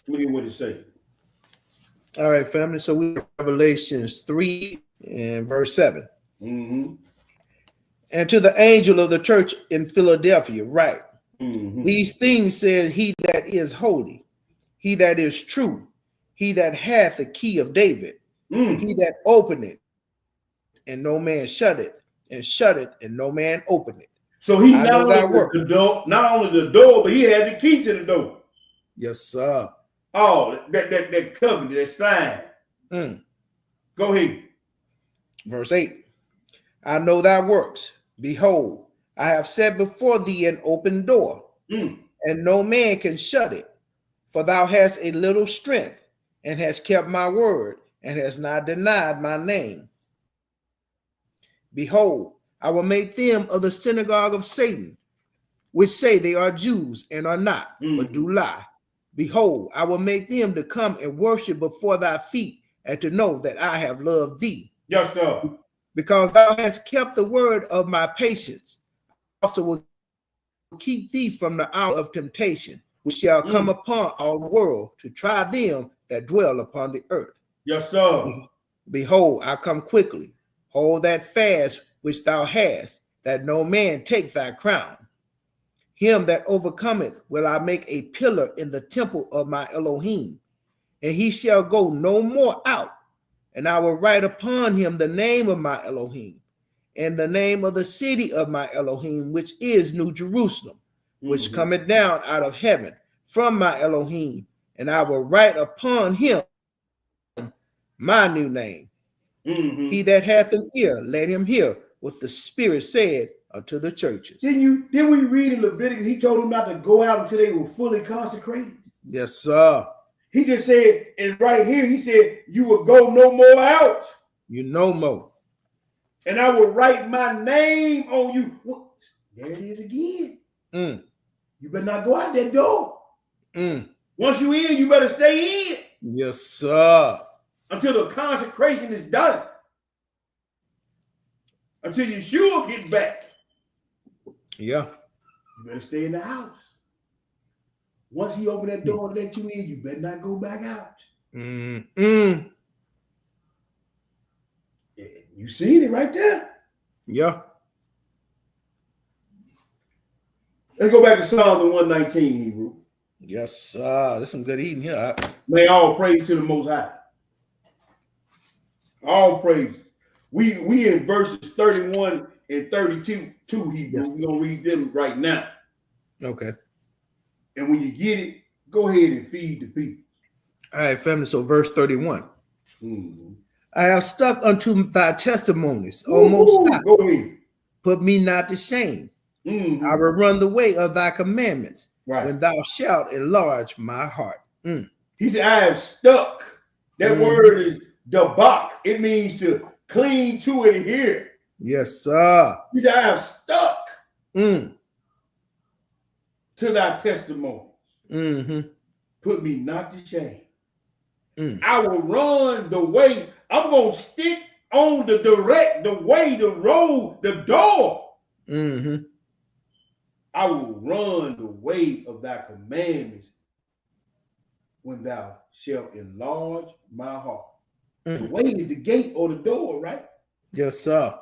What do you want to say? All right, family. So we have Revelations 3 and verse 7. And to the angel of the church in Philadelphia, write, these things said he that is holy, he that is true, he that hath the key of David, he that openeth, and no man shutteth, and shutteth, and no man openeth. So he I know that work. not only the door, but he had the key to the door. Yes, sir. Oh, that covenant, that sign. Go ahead. Verse 8. I know thy works. Behold, I have set before thee an open door, and no man can shut it. For thou hast a little strength, and hast kept my word, and hast not denied my name. Behold, I will make them of the synagogue of Satan, which say they are Jews and are not, but do lie. Behold, I will make them to come and worship before thy feet, and to know that I have loved thee. Yes, sir. Because thou hast kept the word of my patience, I also will keep thee from the hour of temptation, which shall come upon all the world, to try them that dwell upon the earth. Yes, sir. Behold, I come quickly. Hold that fast which thou hast, that no man take thy crown. Him that overcometh will I make a pillar in the temple of my Elohim, and he shall go no more out. And I will write upon him the name of my Elohim, and the name of the city of my Elohim, which is New Jerusalem, which cometh down out of heaven from my Elohim. And I will write upon him my new name. He that hath an ear, let him hear what the Spirit said unto the churches. Didn't we read in Leviticus, he told them not to go out until they were fully consecrated? Yes, sir. He just said, and right here, he said, you will go no more out. You no more. And I will write my name on you. Well, there it is again. You better not go out that door. Once you in, you better stay in. Yes, sir. Until the consecration is done. Until Yeshua get back. Yeah. You better stay in the house. Once he open that door and let you in, you better not go back out. You seen it right there. Yeah. Let's go back to Psalm 119, Hebrew. Yes, sir. There's some good eating here. May all praise to the Most High. All praise. We in verses 31 and 32, Hebrew. Yes. We're going to read them right now. Okay. And when you get it, go ahead and feed the people. All right, family. So verse 31. I have stuck unto thy testimonies, O Most High. Go ahead. Put me not to shame. I will run the way of thy commandments, when thou shalt enlarge my heart. He said, I have stuck. That word is dabak. It means to cling to and adhere. Yes, sir. He said, I have stuck to thy testimonies. Put me not to shame. I will run the way. I'm going to stick on the way, the road, the door. I will run the way of thy commandments when thou shalt enlarge my heart. The way is the gate or the door, right? Yes, sir.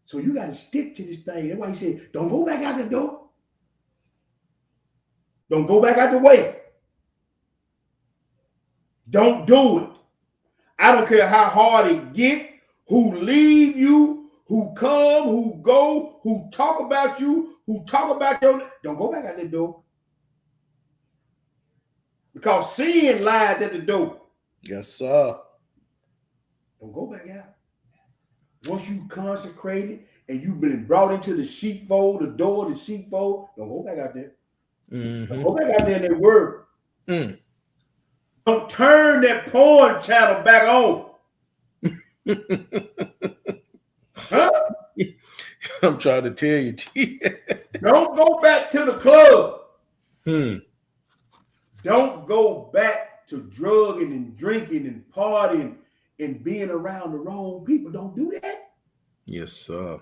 So you got to stick to this thing. That's why he said, don't go back out the door. Don't go back out the way. Don't do it. I don't care how hard it get, who leave you, who come, who go, who talk about you, who talk about your... Don't go back out the door. Because sin lies at the door. Yes, sir. Don't go back out. Once you consecrated and you've been brought into the sheepfold, the door of the sheepfold, don't go back out there. Don't go back out there in that word. Don't turn that porn channel back on. Huh? I'm trying to tell you. Don't go back to the club. Don't go back to drugging and drinking and partying and being around the wrong people. Don't do that. Yes, sir.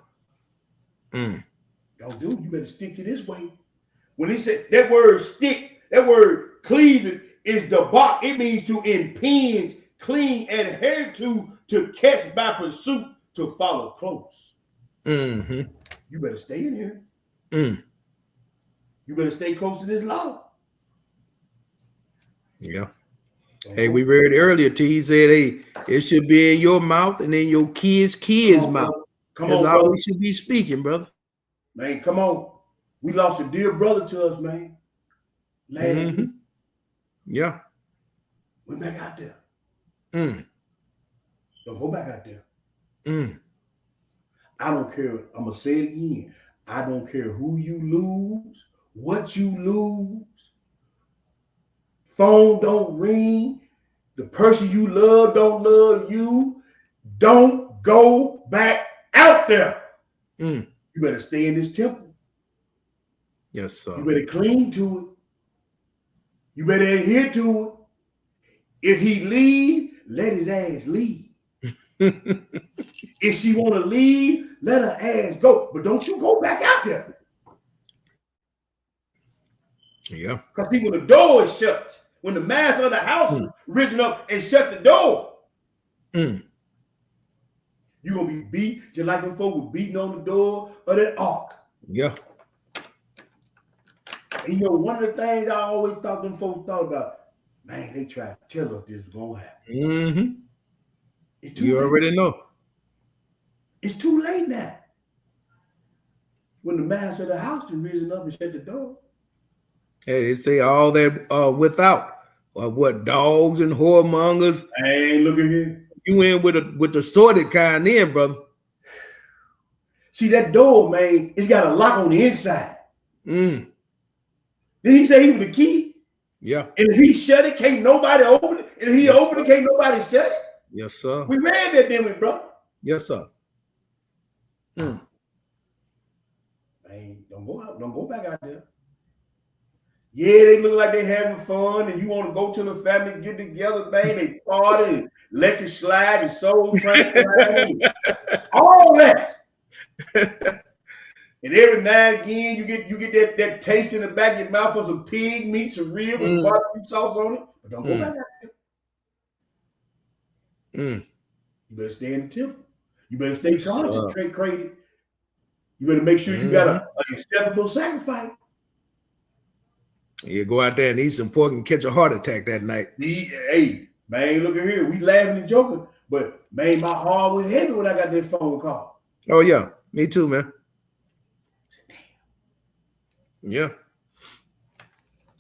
Don't do it. You better stick to this way. When he said that word stick, that word cleave is the bach. It means to impinge, cling, adhere to catch by pursuit, to follow close. You better stay in here. You better stay close to this law. Yeah. Hey, we read earlier, T. He said, hey, it should be in your mouth and in your kids' mouth. Come That's on, all brother. we should be speaking, brother. Man, come on. We lost a dear brother to us, man. Last week. Yeah. Went back out there. Don't go back out there. I don't care. I'm going to say it again. I don't care who you lose, what you lose. Phone don't ring. The person you love don't love you. Don't go back out there. You better stay in this temple. Yes, sir. You better cling to it. You better adhere to it. If he leave, let his ass leave. If she want to leave, let her ass go. But don't you go back out there. Yeah. Because see, when the door is shut, when the master of the house risen up and shut the door, you're going to be beat just like them folk were beating on the door of that ark. Yeah. And you know, one of the things I always thought them folks thought about, man, they tried to tell us this was going to happen. You already know. It's too late now. When the master of the house has risen up and shut the door. Hey, they say all that without, or what, dogs and whoremongers. Hey, look at here. You in with the sorted kind in, brother. See, that door, man, it's got a lock on the inside. Then he say he was the key. Yeah. And if he shut it, can't nobody open it. And if he open it, can't nobody shut it. Yes, sir. We read that, didn't we, bro? Yes, sir. Man, don't go out. Don't go back out there. Yeah, they look like they having fun, and you want to go to the family, get together, man. They party and let you slide and soul train, all that. And every now and again, you get that taste in the back of your mouth for some pig meat, some ribs, with barbecue sauce on it. But don't go back out there. You better stay in the temple. You better stay concentrated. You better make sure you got an acceptable sacrifice. You go out there and eat some pork and catch a heart attack that night. Hey, man, look at here. We laughing and joking, but man, my heart was heavy when I got that phone call. Oh, yeah. Me too, man. Yeah.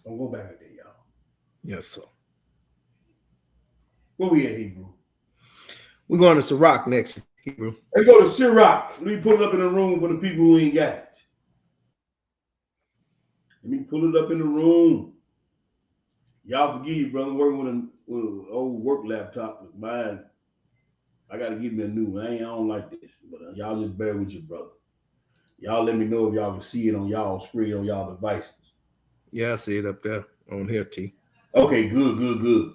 Don't go back out there, y'all. Yes, sir. Where we at, Hebrew? We're going to Sirach next, Hebrew. Let's go to Sirach. Let me pull it up in the room for the people who ain't got it. Let me pull it up in the room. Y'all forgive, brother, working with an old work laptop. With mine, I got to get me a new one. I don't like this, but y'all just bear with your brother. Y'all let me know if y'all can see it on y'all screen, on y'all devices. Yeah, I see it up there on here, T. Okay, good.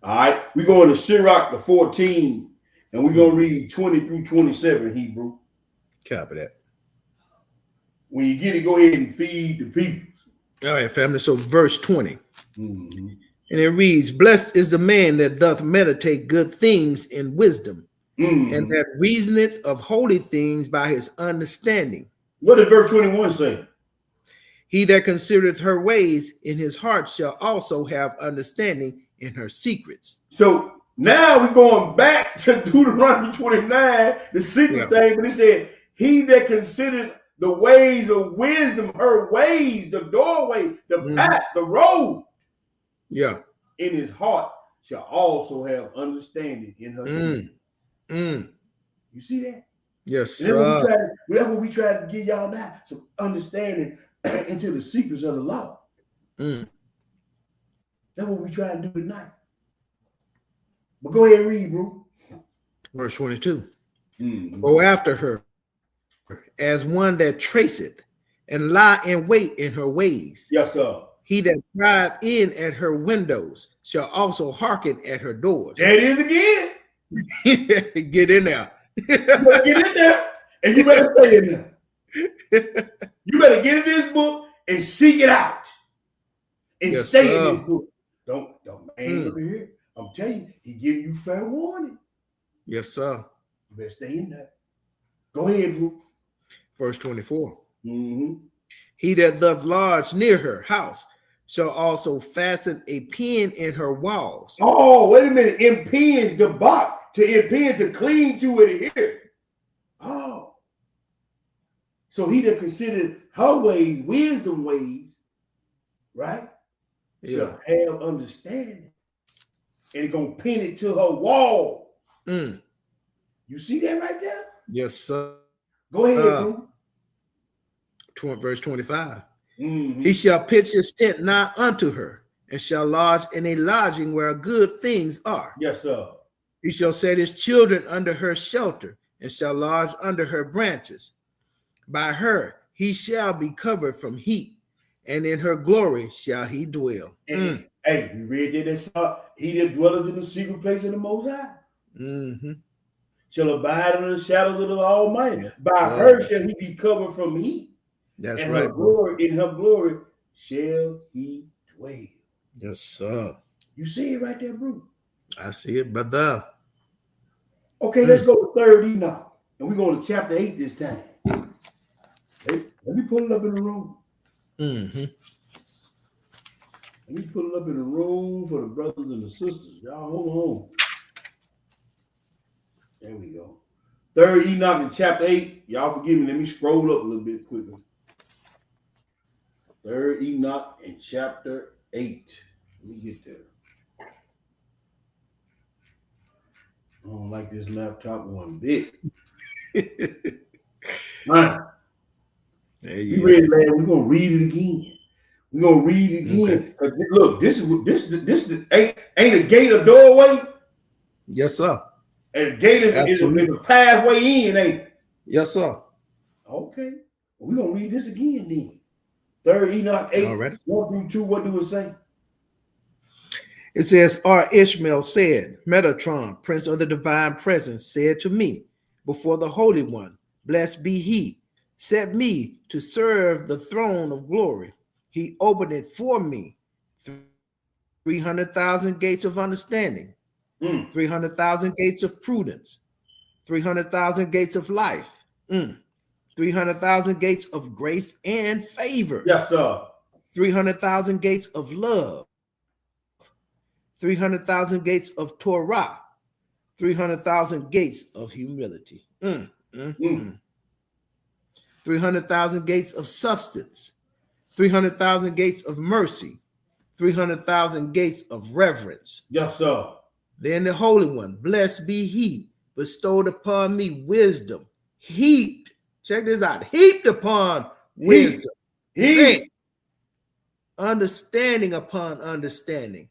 All right, we're going to Sirach, the 14, and we're going to read 20 through 27, Hebrew. Copy that. When you get it, go ahead and feed the people. All right, family. So verse 20. And it reads, blessed is the man that doth meditate good things in wisdom, and that reasoneth of holy things by his understanding. What did verse 21 say? He that considereth her ways in his heart shall also have understanding in her secrets. So now we're going back to Deuteronomy 29, the secret thing, but it said, he that considereth the ways of wisdom, her ways, the doorway, the path, the road, in his heart shall also have understanding in her secret. You see that? Yes, sir. That's what we try to give y'all now, some understanding into the secrets of the law. That's what we try to do tonight. But go ahead and read, bro. Verse 22. Go after her as one that traceth, and lie in wait in her ways. Yes, sir. He that prieth in at her windows shall also hearken at her doors. There it is again. Get in there. You better get in there, and you better stay in there. You better get in this book and seek it out. And stay in this book. Don't man over here. I'm telling you, he giving you fair warning. Yes, sir. You better stay in there. Go ahead, bro. Verse 24. He that doth lodge near her house shall also fasten a pin in her walls. Oh, wait a minute. Impinge the box, to impinge, to clean to it here. Oh. So he that considered her ways, wisdom ways, right? Yeah. Shall have understanding. And gonna pin it to her wall. Mm. You see that right there? Yes, sir. Go ahead, bro. Verse 25. Mm-hmm. He shall pitch his tent nigh unto her, and shall lodge in a lodging where good things are. Yes, sir. He shall set his children under her shelter, and shall lodge under her branches. By her he shall be covered from heat, and in her glory shall he dwell. And hey, we read that and saw he that dwelleth in the secret place of the Most High shall abide under the shadows of the Almighty. Yeah. By her shall he be covered from heat. That's and right, her glory, in her glory shall he dwell. Yes, sir. You see it right there, bro. I see it, brother. Okay, let's go to 3rd Enoch. And we're going to chapter 8 this time. Hey, let me pull it up in the room. Let me pull it up in the room for the brothers and the sisters. Y'all hold on. There we go. 3rd Enoch in chapter 8. Y'all forgive me. Let me scroll up a little bit quicker. 3rd Enoch in chapter 8. Let me get there. I don't like this laptop one bit. Right. There you go. We're gonna read it again. We're gonna read it again. Because look, this ain't a gate a doorway. Yes, sir. And a gate is a pathway in, ain't it? Yes, sir. Okay. Well, we're gonna read this again then. 3rd Enoch 8, 1 through 2. What do it say? It says, R. Ishmael said, Metatron, prince of the divine presence, said to me, before the Holy One, blessed be he, set me to serve the throne of glory. He opened it for me, 300,000 gates of understanding, 300,000 gates of prudence, 300,000 gates of life, 300,000 gates of grace and favor. Yes, sir. 300,000 gates of love, 300,000 gates of Torah, 300,000 gates of humility, 300,000 gates of substance, 300,000 gates of mercy, 300,000 gates of reverence. Yes, sir. Then the Holy One, blessed be he, bestowed upon me wisdom, heaped, check this out, heaped upon wisdom, understanding upon understanding,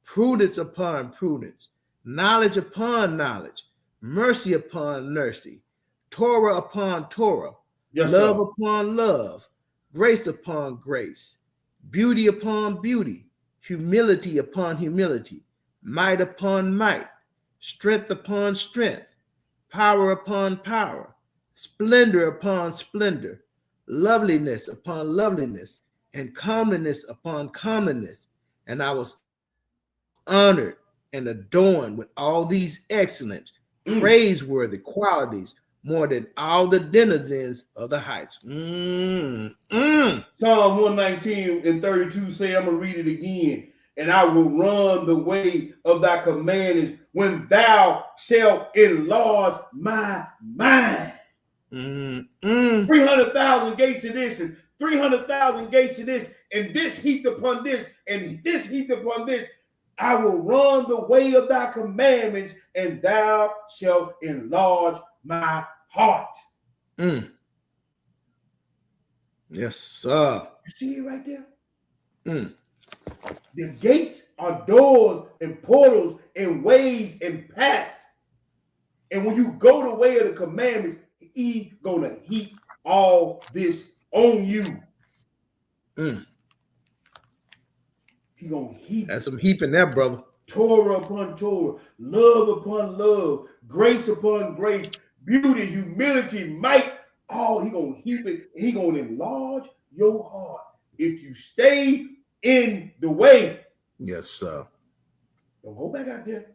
prudence upon prudence, knowledge upon knowledge, mercy upon mercy, Torah upon Torah, love upon love, grace upon grace, beauty upon beauty, humility upon humility, might upon might, strength upon strength, power upon power, splendor upon splendor, loveliness upon loveliness, and comeliness upon comeliness. And I was honored and adorned with all these excellent, praiseworthy qualities, more than all the denizens of the heights. Psalm 119 and 32 say, I'm going to read it again. And I will run the way of thy commandments when thou shalt enlarge my mind. 300,000 gates of this and 300,000 gates of this, and this heaped upon this, and this heaped upon this. I will run the way of thy commandments, and thou shalt enlarge my heart. Yes, sir. You see it right there? The gates are doors and portals and ways and paths. And when you go the way of the commandments, he's gonna heap all this on you. He gonna heap. That's some heaping there, brother. Torah upon Torah, love upon love, grace upon grace, beauty, humility, might. All he gonna heap it. He gonna enlarge your heart if you stay in the way. Yes, sir. Don't go back out there.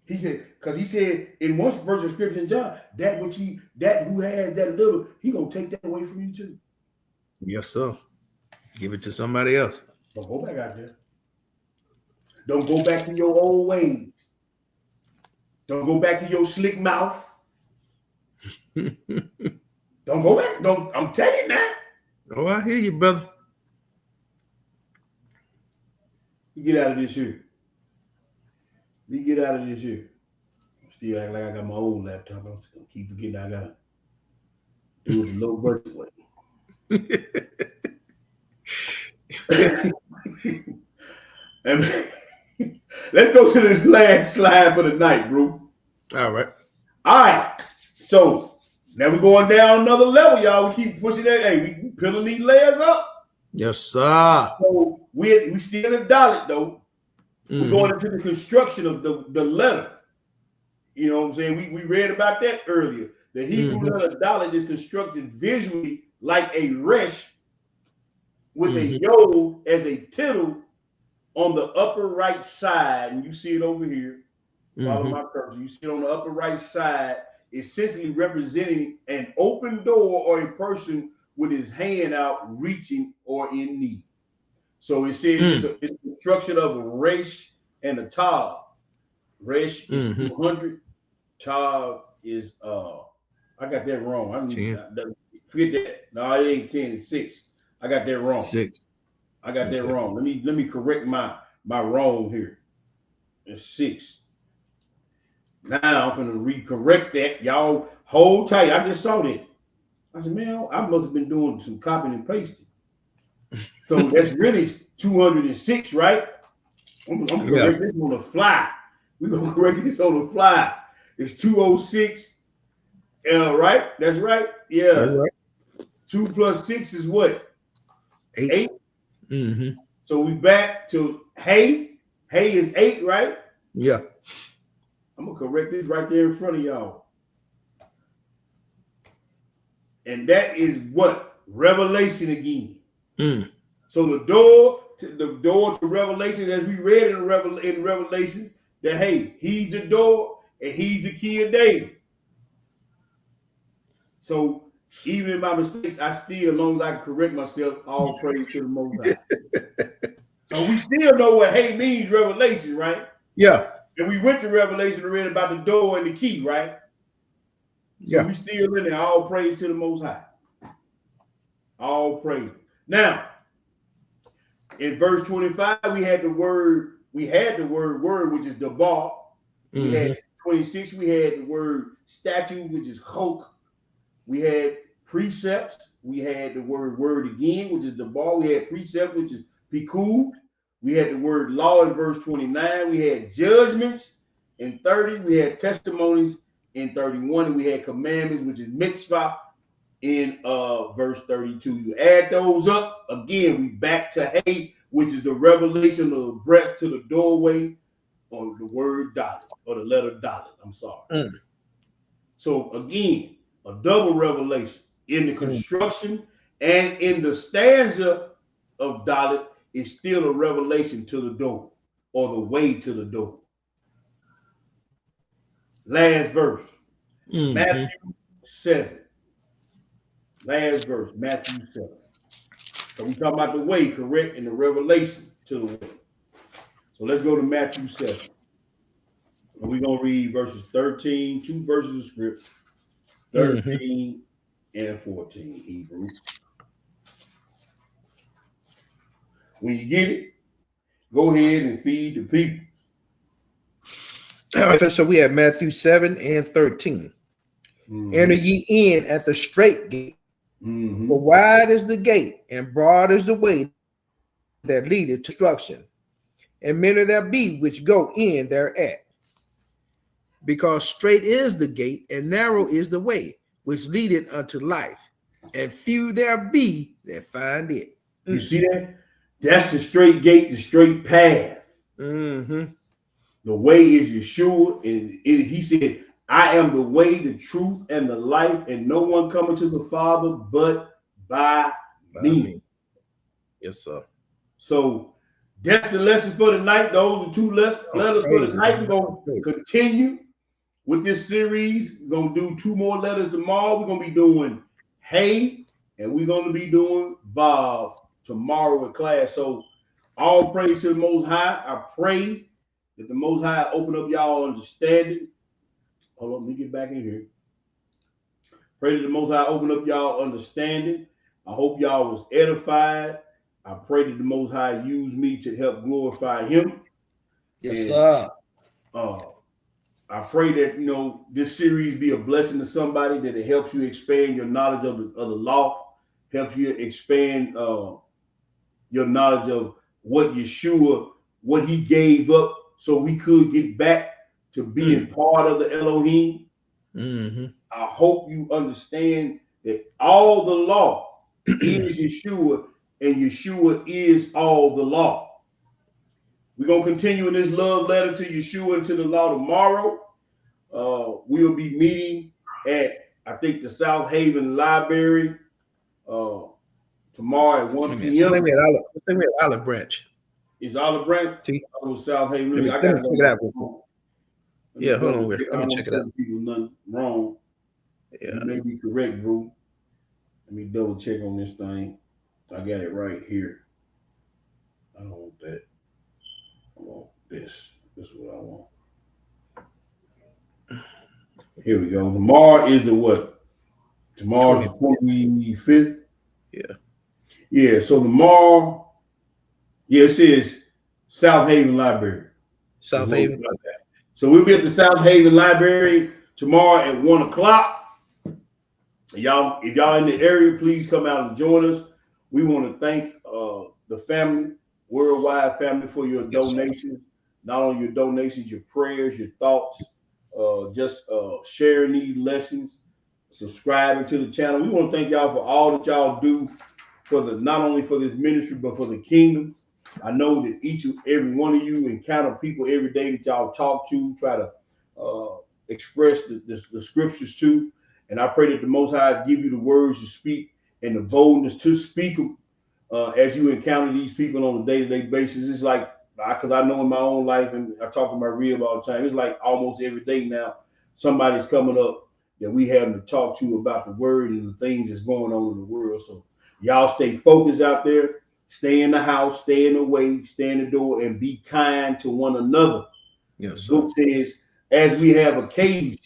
He said, because he said in one verse of scripture in John, that who has that little, he gonna take that away from you too. Yes, sir. Give it to somebody else. Don't go back out there. Don't go back to your old ways. Don't go back to your slick mouth. Don't go back. Don't. I'm telling you now. Oh, I hear you, brother. You get out of this here. You get out of this here. Still act like I got my old laptop. I'm just gonna keep forgetting I gotta do it the low budget way. And let's go to this last slide for the night, bro. All right. All right. So now we're going down another level, y'all. We keep pushing that. Hey, we peeling these layers up. Yes, sir. So we still in Dalit though. We're going into the construction of the letter. You know what I'm saying? We read about that earlier. The Hebrew letter Dalit is constructed visually like a resh with a yod as a tittle on the upper right side. And you see it over here. Follow my cursor. You see it on the upper right side, essentially representing an open door or a person with his hand out reaching or in need. So it says it's a construction of a resh and a tav. Resh is 200. Tav is I got that wrong. Forget that. No, it ain't 10, it's 6. I got that wrong. 6. I got that wrong. Let me correct my wrong here. It's 6. Now I'm gonna recorrect that. Y'all hold tight. I just saw that. I said, man, I must have been doing some copying and pasting. So that's really 206, right? I'm gonna correct this on the fly. We're gonna correct this on the fly. It's 206. Right? That's right. Yeah. That's right. 2 plus 6 is what? 8. So we back to hay. Hay is 8, right? Yeah. I'm gonna correct this right there in front of y'all. And that is what? Revelation again. So the door to Revelation, as we read in Revelations, that hey, he's the door and he's the key of David. So even in my mistakes, I still, as long as I can correct myself, all praise to the Most High. So we still know what hey means, Revelation, right? Yeah. And we went to Revelation and read about the door and the key, right? So we still in there. All praise to the Most High. All praise. Now, in verse 25, we had the word word, which is dabar. We had 26, we had the word statue, which is chok. We had precepts. We had the word again, which is dabar. We had precept, which is pikud. We had the word law in verse 29. We had judgments in 30. We had testimonies in 31. And we had commandments, which is mitzvah, in verse 32. You add those up, again, we back to hay, which is the revelation of the breadth to the doorway, or the word Dalit, or the letter Dalit. I'm sorry. So again, a double revelation in the construction and in the stanza of Dalit is still a revelation to the door, or the way to the door. Last verse, Matthew 7. Last verse, Matthew 7. So we talk about the way, correct, and the revelation to the way. So let's go to Matthew 7. And we're going to read verses 13, 2 verses of script, 13 and 14, Hebrew. When you get it, go ahead and feed the people. All right, so we have Matthew 7 and 13. Enter ye in at the straight gate. For wide is the gate, and broad is the way that leadeth to destruction, and many there be which go in thereat. Because straight is the gate, and narrow is the way which leadeth unto life, and few there be that find it. You see that? That's the straight gate, the straight path. The way is Yeshua, and he said, I am the way, the truth, and the life, and no one coming to the Father but by me. Yes, sir. So that's the lesson for the night. Those are 2 letters for the night. We're going to continue with this series. We're going to do 2 more letters tomorrow. We're going to be doing hay, and we're going to be doing vav tomorrow in class. So all praise to the Most High. I pray that the Most High open up y'all understanding. Hold on, let me get back in here. Pray that the Most High open up y'all understanding. I hope y'all was edified. I pray that the Most High use me to help glorify Him. Yes, sir. I pray that this series be a blessing to somebody, that it helps you expand your knowledge of the law, helps you expand your knowledge of what Yeshua, what He gave up, so we could get back to being part of the Elohim. Mm-hmm. I hope you understand that all the law is Yeshua, and Yeshua is all the law. We're going to continue in this love letter to Yeshua and to the law tomorrow. We'll be meeting at, I think, the South Haven Library tomorrow at 1 p.m. I think we had Olive Branch. Is Olive Branch? Oh, South Haven. Let me check it out. Yeah, hold on. Let me check it out. People nothing wrong. Yeah. You may be correct, bro. Let me double check on this thing. I got it right here. I don't want that. I want this. This is what I want. Here we go. Tomorrow is the what? Tomorrow's the 25th? Yeah. Yeah, so tomorrow, it says South Haven Library. South Haven. So we'll be at the South Haven Library tomorrow at 1 o'clock. Y'all, if y'all in the area, please come out and join us. We want to thank the family, worldwide family, for your donations. Not only your donations, your prayers, your thoughts, just sharing these lessons, subscribing to the channel. We want to thank y'all for all that y'all do for not only for this ministry, but for the kingdom. I know that each and every one of you encounter people every day that y'all talk to, try to express the scriptures to. And I pray that the Most High give you the words to speak and the boldness to speak them as you encounter these people on a day-to-day basis. It's like, because I know in my own life, and I talk to my Rib all the time, it's like almost every day now, somebody's coming up that we having to talk to about the word and the things that's going on in the world. So y'all stay focused out there, stay in the house, stay in the way, stay in the door, and be kind to one another. Yes, the book says, as we have occasion,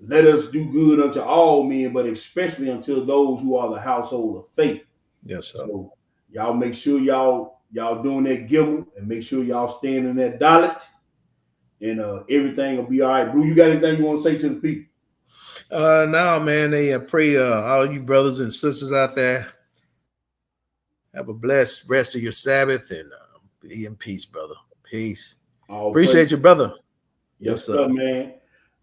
let us do good unto all men, but especially unto those who are the household of faith. Yes, sir. So y'all make sure y'all doing that gimel, and make sure y'all staying in that dalit, and everything will be all right. Bro, you got anything you want to say to the people? No, man. I pray all you brothers and sisters out there have a blessed rest of your Sabbath, and be in peace, brother. Peace. Appreciate you, brother. Yes, sir, man.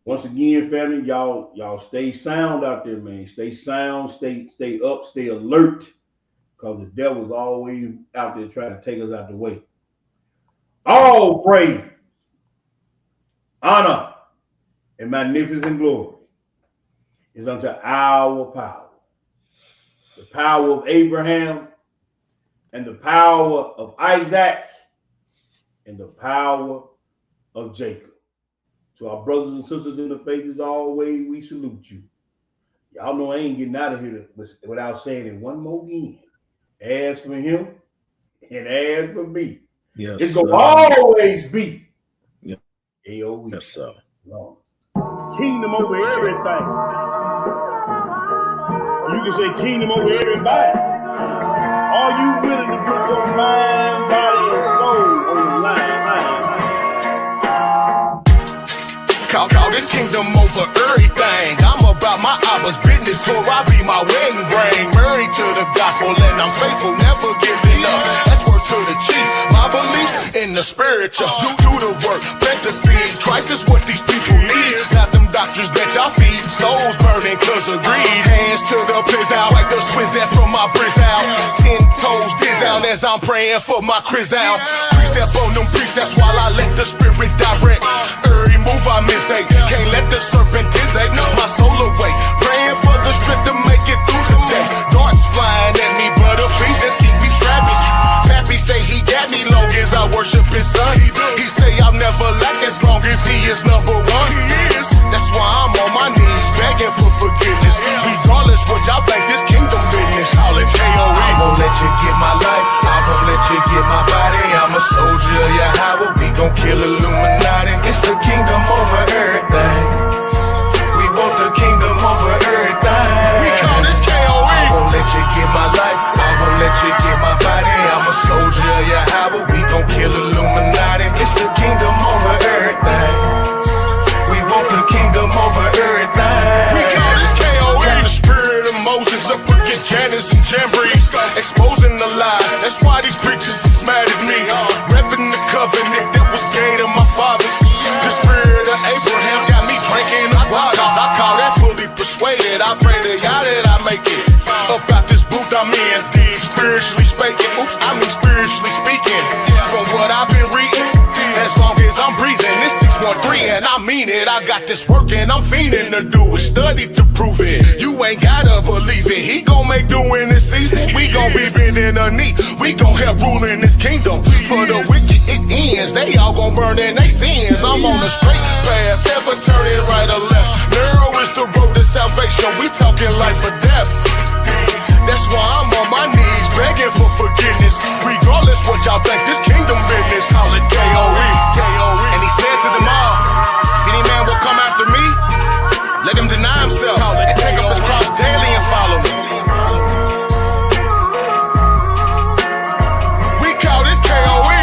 Once again, family, y'all stay sound out there, man. Stay sound, stay up, stay alert, because the devil's always out there trying to take us out the way. All praise, honor, and magnificent glory is unto our power. The power of Abraham, and the power of Isaac, and the power of Jacob. To our brothers and sisters in the faith, as always, we salute you. Y'all know I ain't getting out of here without saying it one more again. As for him and as for me, yes, it's going to always be. Yep. AOE. Yes, sir. Kingdom over everything. You can say kingdom over everybody. Are you willing to put your mind, body, and soul on the line? Call this kingdom over everything. I'm about my Abba's business, for I be my wedding ring. Married to the gospel and I'm faithful, never giving up. That's word to the chief. My belief in the spiritual. Do the work, plant the seeds. Christ is what these people need. Not them doctors that y'all feed. Souls burning cause of greed. Hands to the piss out, like the swizz that from my brizz out. 10 toes biz out as I'm praying for my criz out. Precept on them precepts while I let the spirit direct. Every move I miss, can't let the serpent dissect my soul away. Praying for the strength to make it through today. Darts flying at me, but Ephesians keep me strapping. Pappy say he got me long as I worship his son. He say I'll never lack as long as he is number one. That's why I'm on my knees begging for forgiveness. Regardless what y'all think, this kingdom business. Call it KOE. I won't let you get my life. I won't let you get my body. I'm a soldier of Yahweh. We gon' kill Illuminati. 3 and I mean it. I got this work and I'm fiending to do it. Studied to prove it. You ain't gotta believe it. He gon' make do in this season. We gon' be bending the knee. We gon' help rule in this kingdom. For the wicked it ends. They all gon' burn in their sins. I'm on the straight path, never turning right or left. Narrow is the road to salvation. We talking life or death. That's why I'm on my knees begging for forgiveness. Regardless what y'all think, this kingdom business. Call it K.O.E. And he said to them all, if any man will come after me, let him deny himself and take up his cross daily and follow me. We call this K.O.E.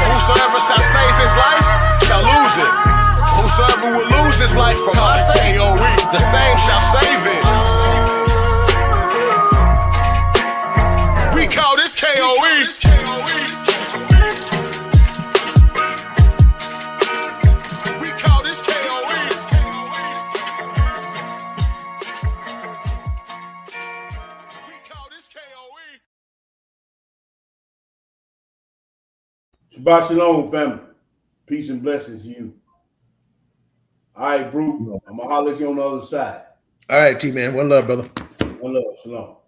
Whosoever shall save his life shall lose it. Whosoever will lose his life for my sake, the same shall save it. We call this K.O.E. We call this K.O.E. We call this K.O.E. Shabbat shalom, family. Peace and blessings to you. All right, Brew. I'm gonna holler at you on the other side. All right, T-Man. One love, brother. One love. Shalom.